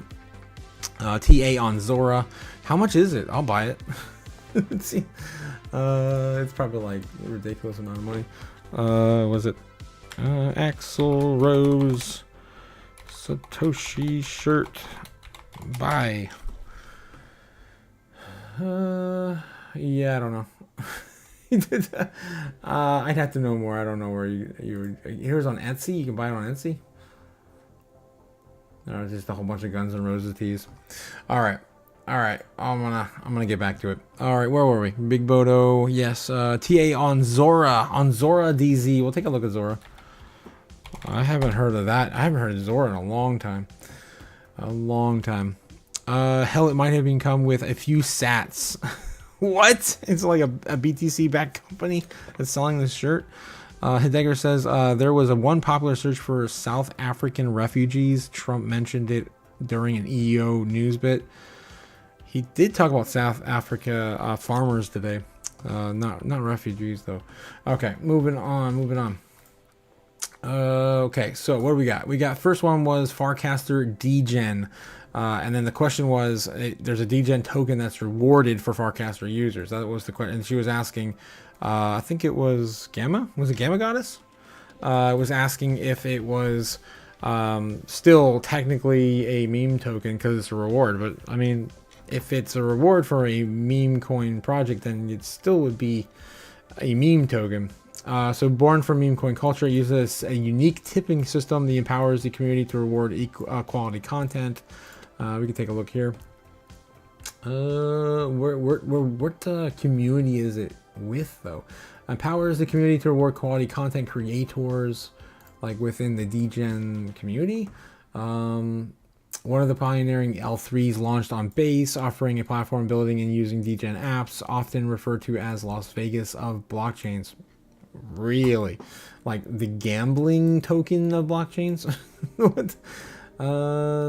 TA on Zora. How much is it? I'll buy it. Let's see. It's probably like a ridiculous amount of money. Was it Axel Rose Satoshi shirt? Buy. Yeah, I don't know. I'd have to know more. I don't know where you here's on Etsy. You can buy it on Etsy. No, just a whole bunch of Guns N' Roses tees. All right. I'm gonna get back to it. All right, where were we? Big Bodo, yes. TA on Zora DZ. We'll take a look at Zora. I haven't heard of that. I haven't heard of Zora in a long time. Hell, it might have even come with a few sats. What? It's like a BTC backed company that's selling this shirt. Heidegger says there was one popular search for South African refugees. Trump mentioned it during an EEO news bit. He did talk about South Africa farmers today. Not refugees though. Okay, moving on. Okay, so what do we got? We got, first one was Farcaster Degen. And then the question was, there's a Degen token that's rewarded for Farcaster users. That was the question. And she was asking, I think it was Gamma? Was it Gamma Goddess? Was asking if it was still technically a meme token because it's a reward. But, I mean, if it's a reward for a meme coin project, then it still would be a meme token. So born from meme coin culture, it uses a unique tipping system that empowers the community to reward quality content. We can take a look here. What community is it with though? Empowers the community to reward quality content creators, like within the Degen community. One of the pioneering L3s launched on Base, offering a platform building and using Degen apps, often referred to as Las Vegas of blockchains. Really? Like the gambling token of blockchains? What?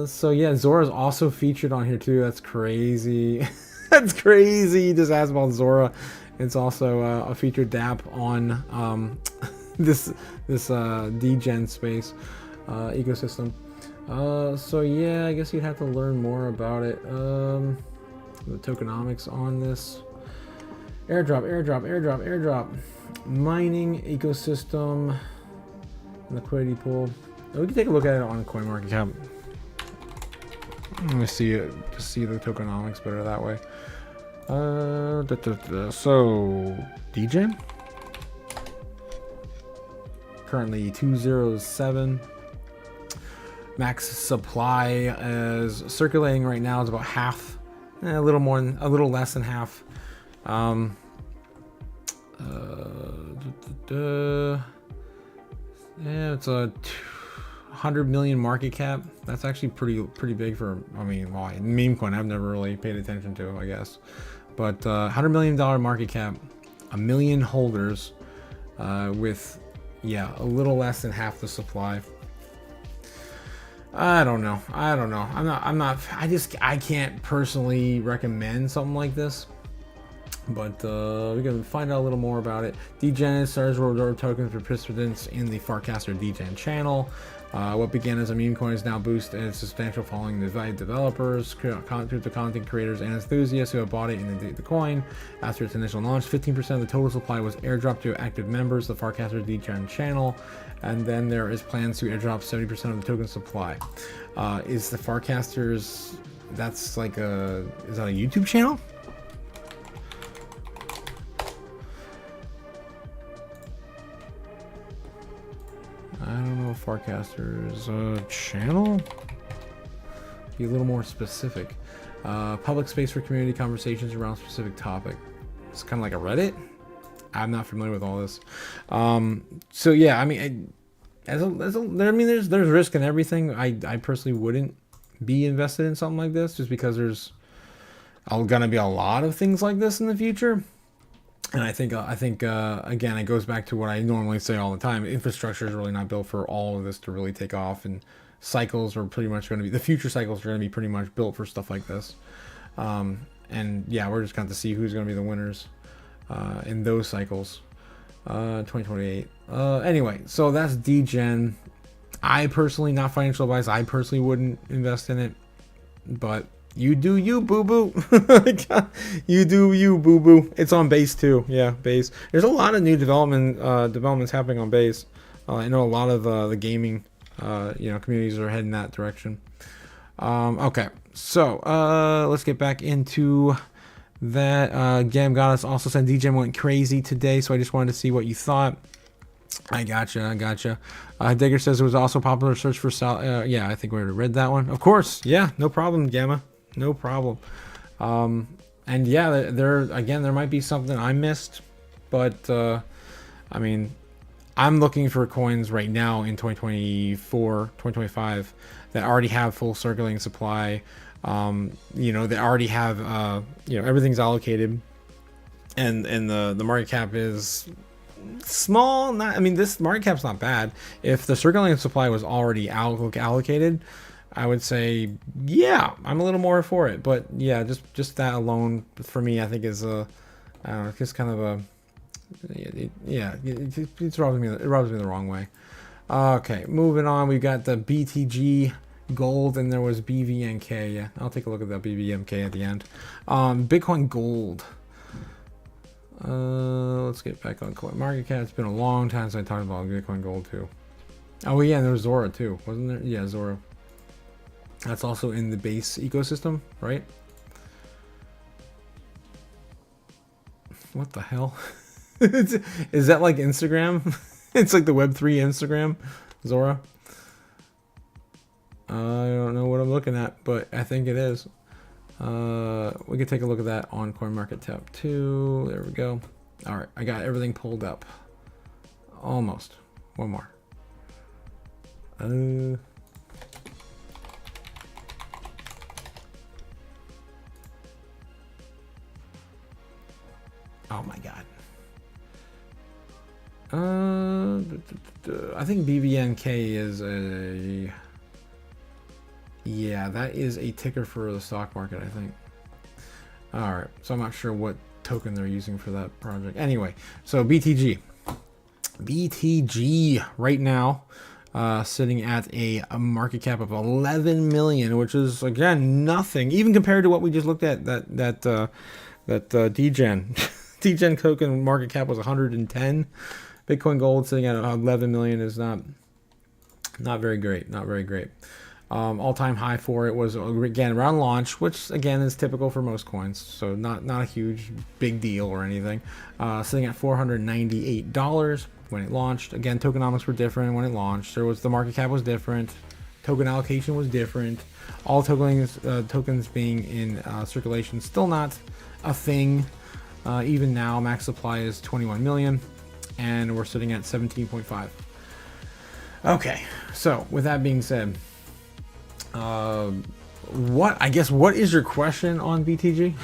So yeah, Zora's also featured on here too. That's crazy. That's crazy. Just ask about Zora. It's also a featured dApp on this Degen space ecosystem. So yeah, I guess you'd have to learn more about it. The tokenomics on this. Airdrop. Mining ecosystem. Liquidity pool. We can take a look at it on CoinMarketCap. Let me see it to see the tokenomics better that way. So Degen currently 207. Max supply is circulating right now is about half, a little less than half. Yeah, it's a 100 million market cap. That's actually pretty big for, I mean, well, meme coin I've never really paid attention to, I guess. But $100 million market cap, 1 million holders, with, yeah, a little less than half the supply. I don't know. I can't personally recommend something like this. But we can find out a little more about it. Degen starts reward tokens for participants in the Farcaster Degen channel. What began as a meme coin is now boosted a substantial following of developers, crypto content creators, and enthusiasts who have bought it in the coin. After its initial launch, 15% of the total supply was airdropped to active members of the Farcaster Degen channel, and then there is plans to airdrop 70% of the token supply. Is the Farcasters, that's like is that a YouTube channel? don't know. Forecaster's channel. Be a little more specific. Public space for community conversations around a specific topic. It's kind of like a Reddit. I'm not familiar with all this. So yeah, I mean, I mean, there's risk in everything. I personally wouldn't be invested in something like this just because there's gonna be a lot of things like this in the future. And I think again, it goes back to what I normally say all the time. Infrastructure is really not built for all of this to really take off, and cycles are pretty much going to be, the future cycles are going to be pretty much built for stuff like this. And yeah, we're just going to see who's going to be the winners in those cycles. 2028. Anyway, so that's degen. I personally, not financial advice, I personally wouldn't invest in it, but you do you, boo-boo. You do you, boo-boo. It's on base too. Yeah, base. There's a lot of new developments happening on base. I know a lot of the gaming communities are heading that direction. Okay, so let's get back into that. Gam Goddess also said DGen went crazy today, so I just wanted to see what you thought. I gotcha. Digger says it was also popular search for yeah, I think we already read that one. Of course, yeah, no problem, Gamma, no problem. And yeah, there might be something I missed, but I mean, I'm looking for coins right now in 2024, 2025 that already have full circulating supply. That already have everything's allocated, and the market cap is small. This market cap's not bad. If the circulating supply was already allocated, I would say yeah, I'm a little more for it. But yeah, just that alone for me, I think is I don't know, just kind of a it rubs me the wrong way. Okay, moving on. We've got the BTG Gold, and there was BVNK. Yeah, I'll take a look at that BVMK at the end. Bitcoin Gold. Let's get back on CoinMarketCap. It's been a long time since I talked about Bitcoin Gold too. Oh yeah, and there was Zora too, wasn't there? Yeah, Zora. That's also in the base ecosystem, right? What the hell? Is that like Instagram? It's like the Web3 Instagram, Zora. I don't know what I'm looking at, but I think it is. We could take a look at that on CoinMarketCap too. There we go. All right, I got everything pulled up. Almost. One more. Oh my god. I think BVNK is a... Yeah, that is a ticker for the stock market, I think. Alright, so I'm not sure what token they're using for that project. Anyway, so BTG. BTG right now sitting at a market cap of 11 million, which is, again, nothing. Even compared to what we just looked at, that DGen. DGen token market cap was 110. Bitcoin Gold sitting at 11 million is not very great. Not very great. All-time high for it was, again, around launch, which again is typical for most coins, so not a huge big deal or anything. Sitting at $498 when it launched. Again, tokenomics were different when it launched. The market cap was different, token allocation was different. All tokens being in circulation, still not a thing. Even now, max supply is 21 million, and we're sitting at 17.5. Okay, so with that being said, what is your question on BTG?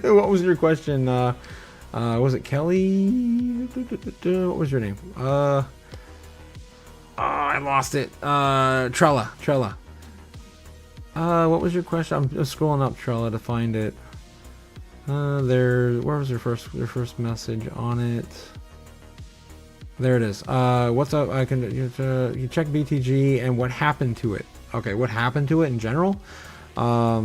What was your question? Was it Kelly? What was your name? I lost it. Trella. What was your question? I'm just scrolling up Trella to find it. Where was your first message on it? There it is. What's up? You check BTG and what happened to it. Okay, what happened to it in general? I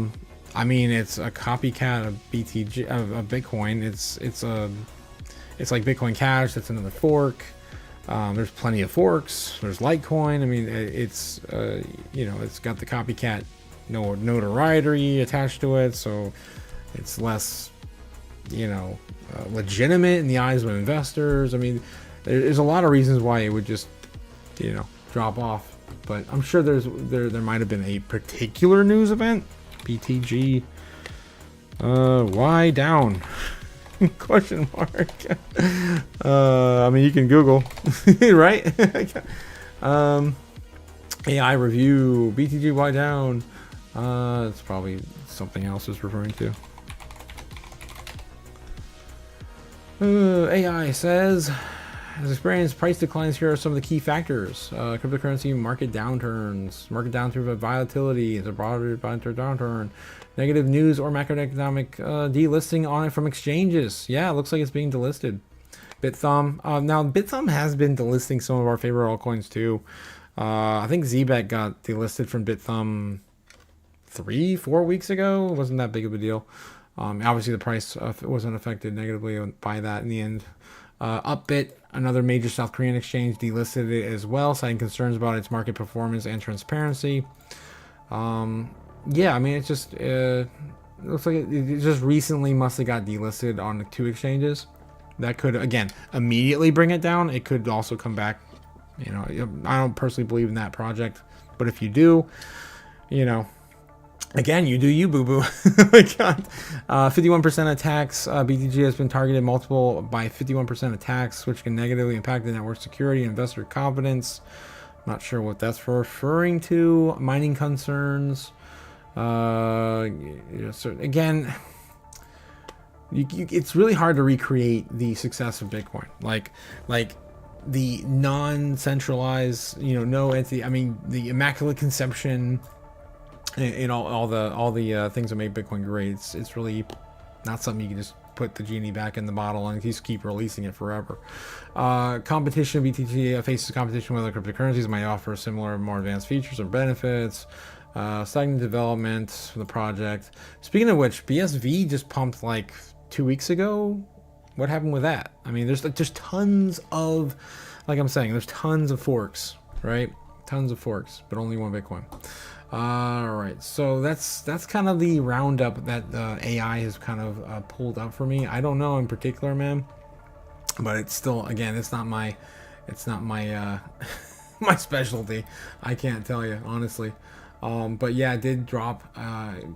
mean, it's a copycat of BTG of Bitcoin. It's like Bitcoin Cash. It's another fork. There's plenty of forks. There's Litecoin. I mean, it's got the copycat notoriety attached to it, so it's less, legitimate in the eyes of investors. I mean, there's a lot of reasons why it would just drop off. But I'm sure there might have been a particular news event. BTG, why down? Question mark. I mean, you can Google, right? AI review, BTG, why down? It's probably something else it's referring to. AI says, has experienced price declines. Here are some of the key factors. Cryptocurrency market downturns, market downturn of volatility, it's a broader downturn, negative news or macroeconomic delisting on it from exchanges. Yeah, it looks like it's being delisted. Bithumb. Now, Bithumb has been delisting some of our favorite altcoins too. I think ZBET got delisted from Bithumb 3-4 weeks ago. It wasn't that big of a deal. Obviously, the price wasn't affected negatively by that in the end. Upbit, another major South Korean exchange, delisted it as well, citing concerns about its market performance and transparency. Yeah, I mean, it's just it looks like it just recently must have got delisted on the 2 exchanges. That could, again, immediately bring it down. It could also come back. I don't personally believe in that project, but if you do, again, you do you, boo-boo. Oh my God. 51% attacks. BTG has been targeted multiple by 51% attacks, which can negatively impact the network security and investor confidence. Not sure what that's referring to. Mining concerns. So again, it's really hard to recreate the success of Bitcoin. Like the non-centralized, no entity. I mean, the immaculate conception. All the things that make Bitcoin great. It's really not something you can just put the genie back in the bottle and just keep releasing it forever. Competition. BTG faces competition with other cryptocurrencies might offer similar, more advanced features or benefits. Stagnant development for the project. Speaking of which, BSV just pumped like 2 weeks ago. What happened with that? I mean, there's tons of, like I'm saying, there's tons of forks, right? Tons of forks, but only one Bitcoin. All right, so that's kind of the roundup that AI has kind of pulled up for me. I don't know in particular, man, but it's still, again, it's not my my specialty. I can't tell you honestly, but yeah, it did drop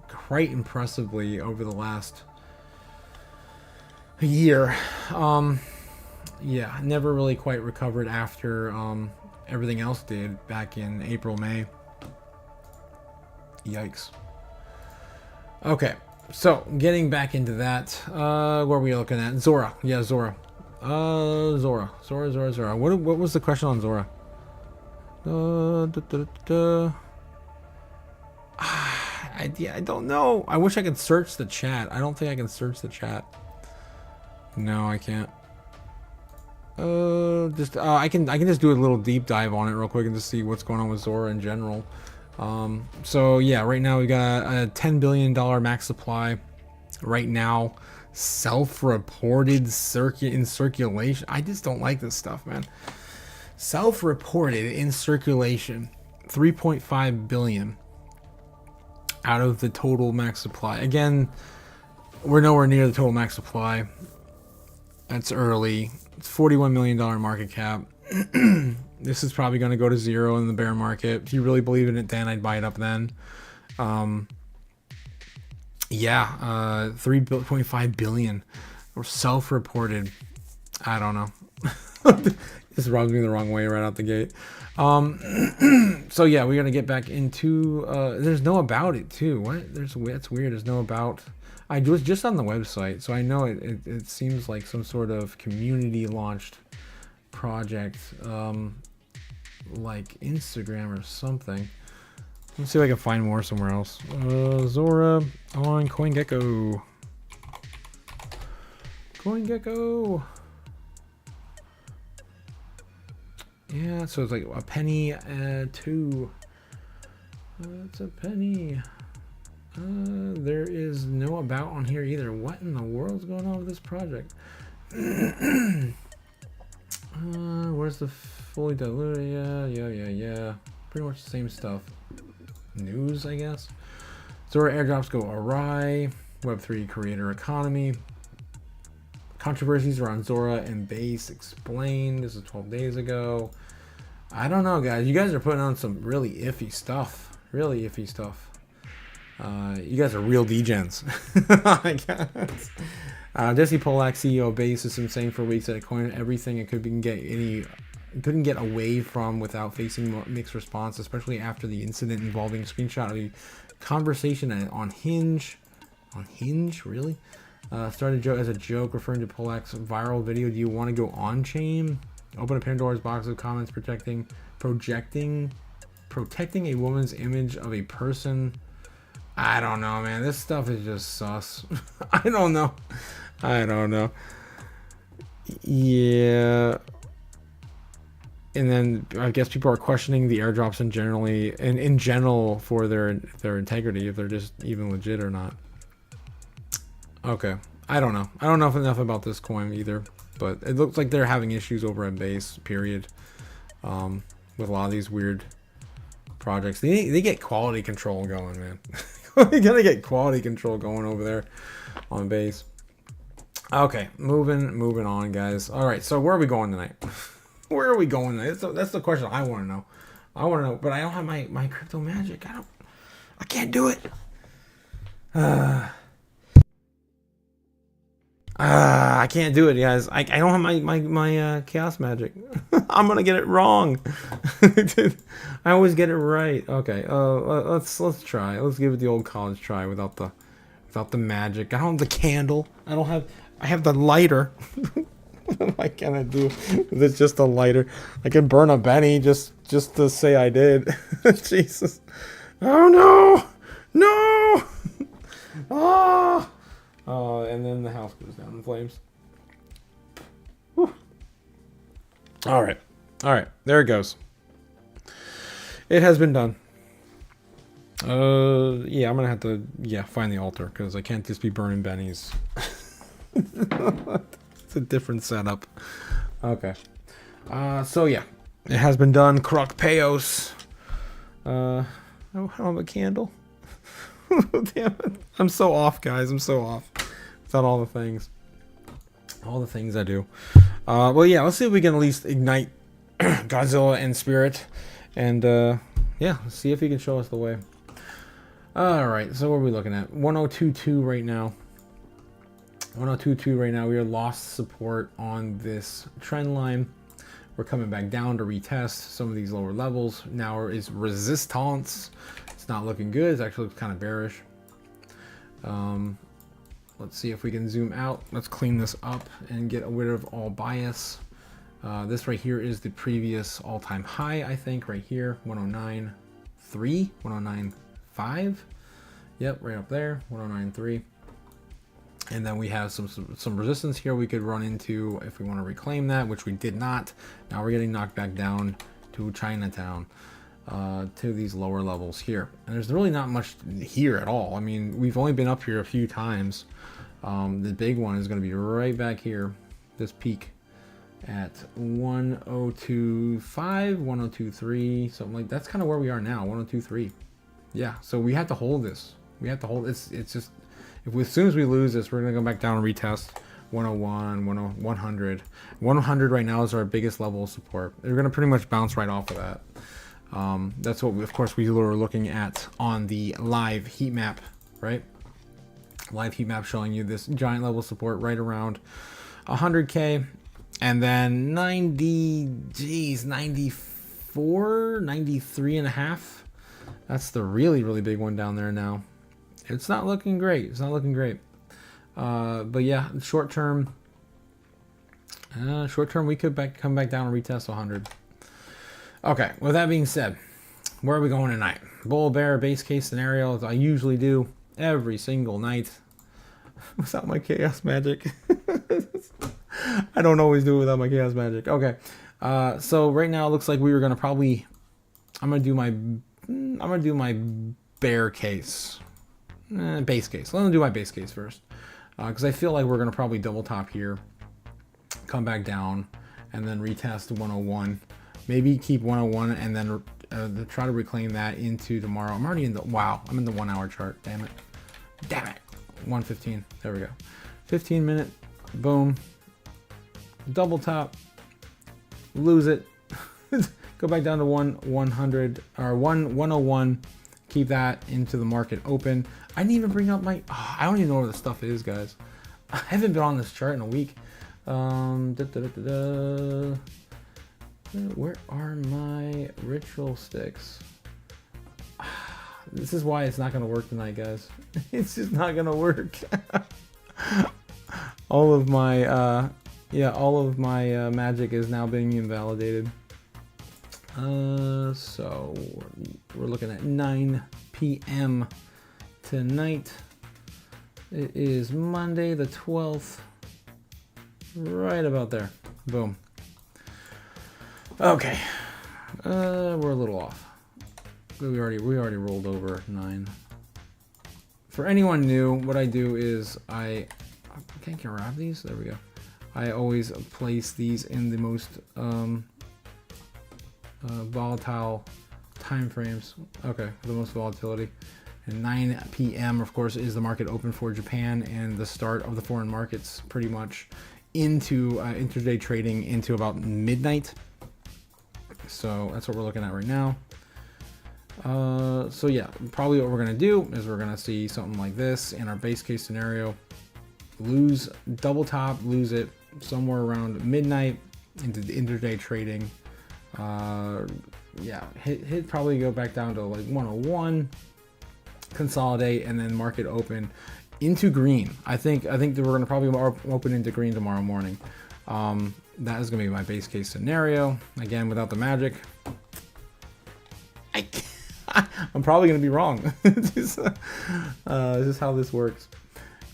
quite impressively over the last year. Yeah, never really quite recovered after everything else did back in April, May. Yikes. Okay, so getting back into that, what are we looking at? Zora. Yeah, Zora. Zora. What was the question on Zora? I don't know. I wish I could search the chat. I don't think I can search the chat. No, I can't. I can just do a little deep dive on it real quick and just see what's going on with Zora in general. So yeah, right now we got a $10 billion max supply right now, self-reported in circulation. I just don't like this stuff, man. Self-reported in circulation, 3.5 billion out of the total max supply. Again, we're nowhere near the total max supply. That's early. It's $41 million market cap. This is probably going to go to zero in the bear market. If you really believe in it, then I'd buy it up then. Yeah, 3.5 billion or self-reported. I don't know. This rubs me the wrong way right out the gate. So yeah, we're gonna get back into. There's no about it too. What? That's weird. There's no about. I was just on the website, so I know it seems like some sort of community launched project, like Instagram or something. Let's see if I can find more somewhere else. Zora on CoinGecko. CoinGecko. Yeah, so it's like a penny two. It's a penny. There is no about on here either. What in the world's going on with this project? Where's the fully diluted? Yeah. Pretty much the same stuff. News, I guess. Zora airdrops go awry. Web3 creator economy. Controversies around Zora and Base explained. This is 12 days ago. I don't know, guys. You guys are putting on some really iffy stuff. Really iffy stuff. You guys are real degens. I guess. Jesse Polak, CEO of Base, has been saying for weeks that Coin everything it couldn't get away from without facing mixed response, especially after the incident involving a screenshot of a conversation on Hinge. On Hinge, really? Started as a joke, referring to Polak's viral video. Do you want to go on chain? Open a Pandora's box of comments protecting a woman's image of a person. I don't know, man. This stuff is just sus. I don't know. Yeah. And then I guess people are questioning the airdrops in general for their integrity, if they're just even legit or not. Okay. I don't know. I don't know enough about this coin either, but it looks like they're having issues over at Base, period. With a lot of these weird projects. They get quality control going, man. We gotta get quality control going over there on Base. Okay, moving on, guys. All right, so where are we going tonight? Where are we going tonight? That's the question I want to know. But I don't have my crypto magic. I can't do it. I can't do it, guys. I don't have my chaos magic. I'm gonna get it wrong. I always get it right. Okay, let's try. Let's give it the old college try without the magic. I don't have the candle. I have the lighter. What can I do? It's just a lighter. I can burn a Benny just to say I did. Jesus. Oh no! And then the house goes down in flames. Whew. All right. There it goes. It has been done. Yeah, I'm gonna have to find the altar because I can't just be burning bennies. It's a different setup. Okay. So yeah, it has been done. Croc Payos. I don't have a candle. Damn it. I'm so off, guys. I'm so off. Without all the things. All the things I do. Well, yeah, let's see if we can at least ignite Godzilla and Spirit. And, yeah, let's see if he can show us the way. Alright, so what are we looking at? 1022 right now. 1022 right now. We are lost support on this trend line. We're coming back down to retest some of these lower levels. Now is resistance. It's not looking good. It's actually kind of bearish. Let's see if we can zoom out. Let's clean this up and get rid of all bias. This right here is the previous all-time high, I think, right here. 109.3, 109.5. Yep, right up there, 109.3. And then we have some resistance here we could run into if we want to reclaim that, which we did not. Now we're getting knocked back down to Chinatown, to these lower levels here. And there's really not much here at all. I mean, we've only been up here a few times. The big one is going to be right back here, this peak at 1025, 1023, something like that's kind of where we are now, 1023. Yeah, so we have to hold this. We have to hold it's just as soon as we lose this, we're going to go back down and retest 101, 100. 100 right now is our biggest level of support. They're going to pretty much bounce right off of that. That's what, of course, we were looking at on the live heat map, right? Live heat map showing you this giant level of support right around 100K. And then 94, 93 and a half. That's the really, really big one down there now. It's not looking great. It's not looking great. But yeah, short term, we could come back down and retest 100. Okay, with that being said, where are we going tonight? Bull, bear, base case scenario, as I usually do every single night. Without my chaos magic. I don't always do it without my chaos magic. Okay, so right now it looks like we were gonna probably, I'm gonna do my bear case. Base case. Let me do my base case first, because I feel like we're gonna probably double top here, come back down, and then retest 101. Maybe keep 101 and then try to reclaim that into tomorrow. I'm already in the I'm in the 1 hour chart. Damn it! 115. There we go. 15 minute. Boom. Double top. Lose it. go back down to 100 or 101. Keep that into the market open. I didn't even bring up my. Oh, I don't even know where the stuff is, guys. I haven't been on this chart in a week. Where are my ritual sticks? This is why it's not gonna work tonight, guys. It's just not gonna work. all of my magic is now being invalidated. So we're looking at 9 p.m. tonight. It is Monday the 12th. Right about there. Boom. Okay. We're a little off. We already rolled over 9. For anyone new, what I do is I can't grab these. There we go. I always place these in the most volatile time frames. Okay, the most volatility. And 9 p.m. of course is the market open for Japan and the start of the foreign markets, pretty much into intraday trading into about midnight. So that's what we're looking at right now. So yeah, probably what we're gonna do is we're gonna see something like this in our base case scenario. Lose double top, lose it somewhere around midnight into the intraday trading. Yeah, hit probably go back down to like 101, consolidate, and then market open into green. I think that we're gonna probably open into green tomorrow morning. That is gonna be my base case scenario. Again, without the magic, I'm probably gonna be wrong. This is how this works.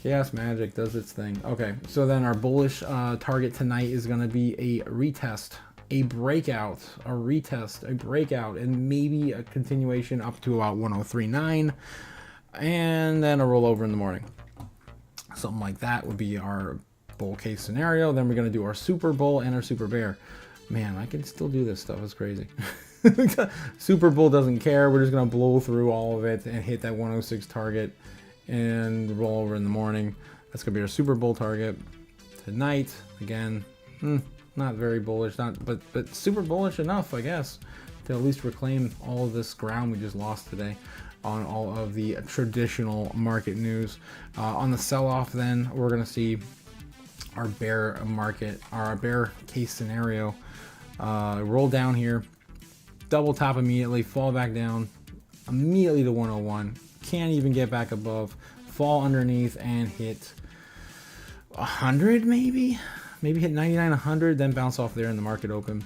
Chaos magic does its thing. Okay, so then our bullish target tonight is gonna be a retest, a breakout, a retest, a breakout, and maybe a continuation up to about 103.9, and then a rollover in the morning. Something like that would be our bull case scenario. Then we're gonna do our super bull and our super bear. Man, I can still do this stuff. It's crazy. Super bull doesn't care. We're just gonna blow through all of it and hit that 106 target and roll over in the morning. That's gonna be our super bull target tonight. Again, not very bullish, but super bullish enough, I guess, to at least reclaim all of this ground we just lost today on all of the traditional market news. On the sell-off, then we're gonna see our bear market, our bear case scenario. Roll down here, double top immediately, fall back down immediately to 101. Can't even get back above, fall underneath and hit 100 maybe hit 99, 100, then bounce off there in the market open.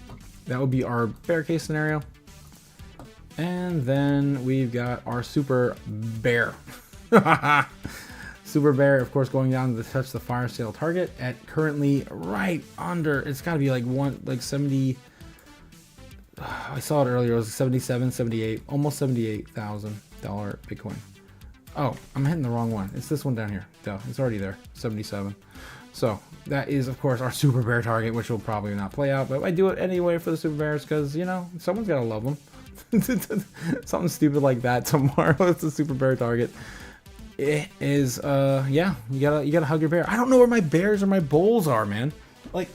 That would be our bear case scenario. And then we've got our super bear. Super bear, of course, going down to touch the fire sale target at currently right under. It's got to be like 70. I saw it earlier. It was 77, 78, almost $78,000 Bitcoin. Oh, I'm hitting the wrong one. It's this one down here. Duh, it's already there. 77. So that is, of course, our super bear target, which will probably not play out. But I do it anyway for the super bears because, you know, someone's got to love them. Something stupid like that tomorrow. It's a super bear target. It is, yeah, you gotta hug your bear. I don't know where my bears or my bulls are, man. Like,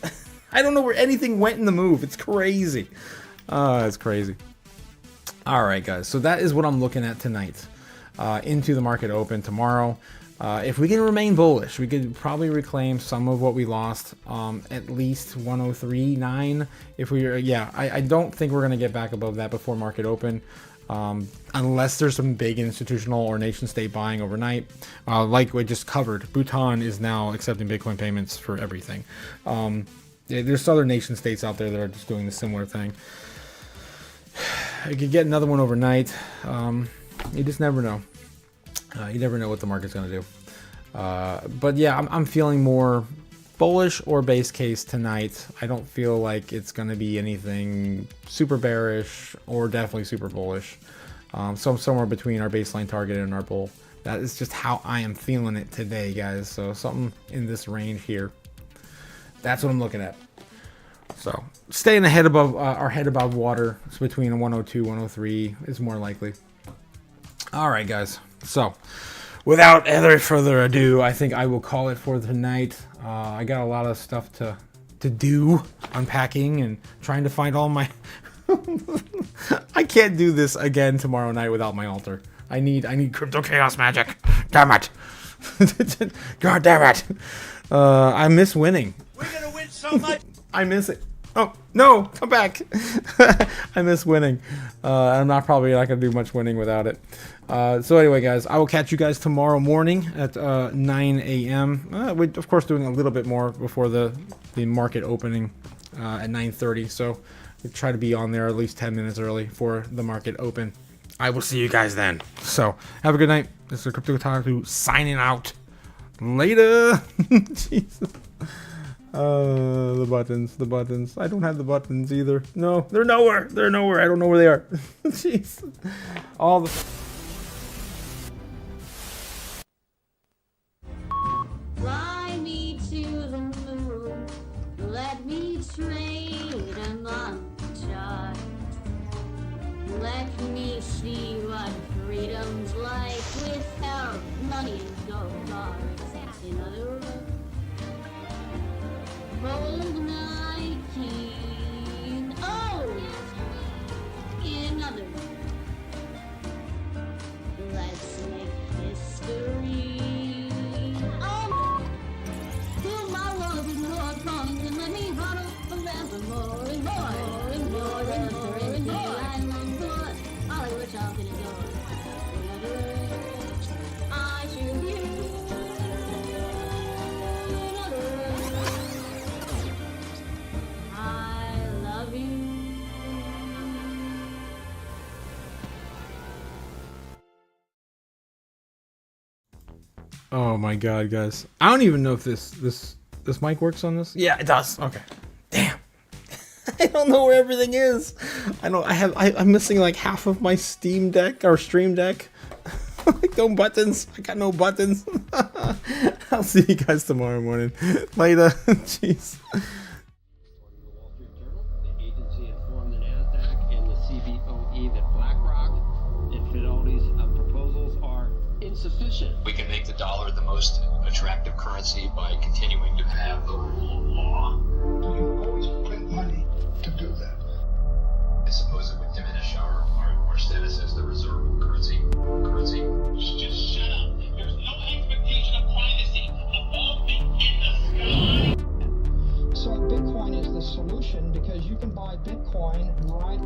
I don't know where anything went in the move. It's crazy. It's crazy. All right, guys. So that is what I'm looking at tonight. Into the market open tomorrow. If we can remain bullish, we could probably reclaim some of what we lost. At least 103.9. If we, I don't think we're gonna get back above that before market open. Unless there's some big institutional or nation state buying overnight, like we just covered. Bhutan is now accepting Bitcoin payments for everything. There's other nation states out there that are just doing the similar thing. I could get another one overnight. You just never know. You never know what the market's going to do. But yeah, I'm feeling more bullish or base case tonight. I don't feel like it's going to be anything super bearish or definitely super bullish. So somewhere between our baseline target and our bull. That is just how I am feeling it today, guys. So something in this range here. That's what I'm looking at. So staying ahead above our head above water. It's between 102, 103 is more likely. All right, guys. So without any further ado, I think I will call it for tonight. I got a lot of stuff to do, unpacking and trying to find all my I can't do this again tomorrow night without my altar. I need crypto chaos magic. Damn it. God damn it. I miss winning. We're gonna win so much. I miss it. Oh, no, come back. I miss winning. I'm probably not going to do much winning without it. So anyway, guys, I will catch you guys tomorrow morning at 9 a.m. We're, of course, doing a little bit more before the market opening at 9:30. So we try to be on there at least 10 minutes early for the market open. I will see you guys then. So have a good night. This is Crypto Otaku signing out. Later. Jesus. The buttons. I don't have the buttons either. No, they're nowhere. They're nowhere. I don't know where they are. Jeez. All the... Fly me to the moon. Let me trade among stars. Let me see what freedom's like without money and gold bars. In other words, Gold Nike. Oh! In other words, let's make history. Oh! Fill my wallet with more coins and let me huddle forevermore and more and more and more and more. I long for Hollywood talking and door. In other words, I should hear. Oh my god, guys. I don't even know if this mic works on this. Yeah, it does. Okay. Damn. I don't know where everything is. I'm missing like half of my Steam Deck or Stream Deck. Like no buttons. I got no buttons. I'll see you guys tomorrow morning. Later. Jeez. Insufficient. We can make the dollar the most attractive currency by continuing to have the rule of law. You always print money to do that. I suppose it would diminish our status as the reserve currency. Just shut up. There's no expectation of privacy above me in the sky. So Bitcoin is the solution because you can buy Bitcoin right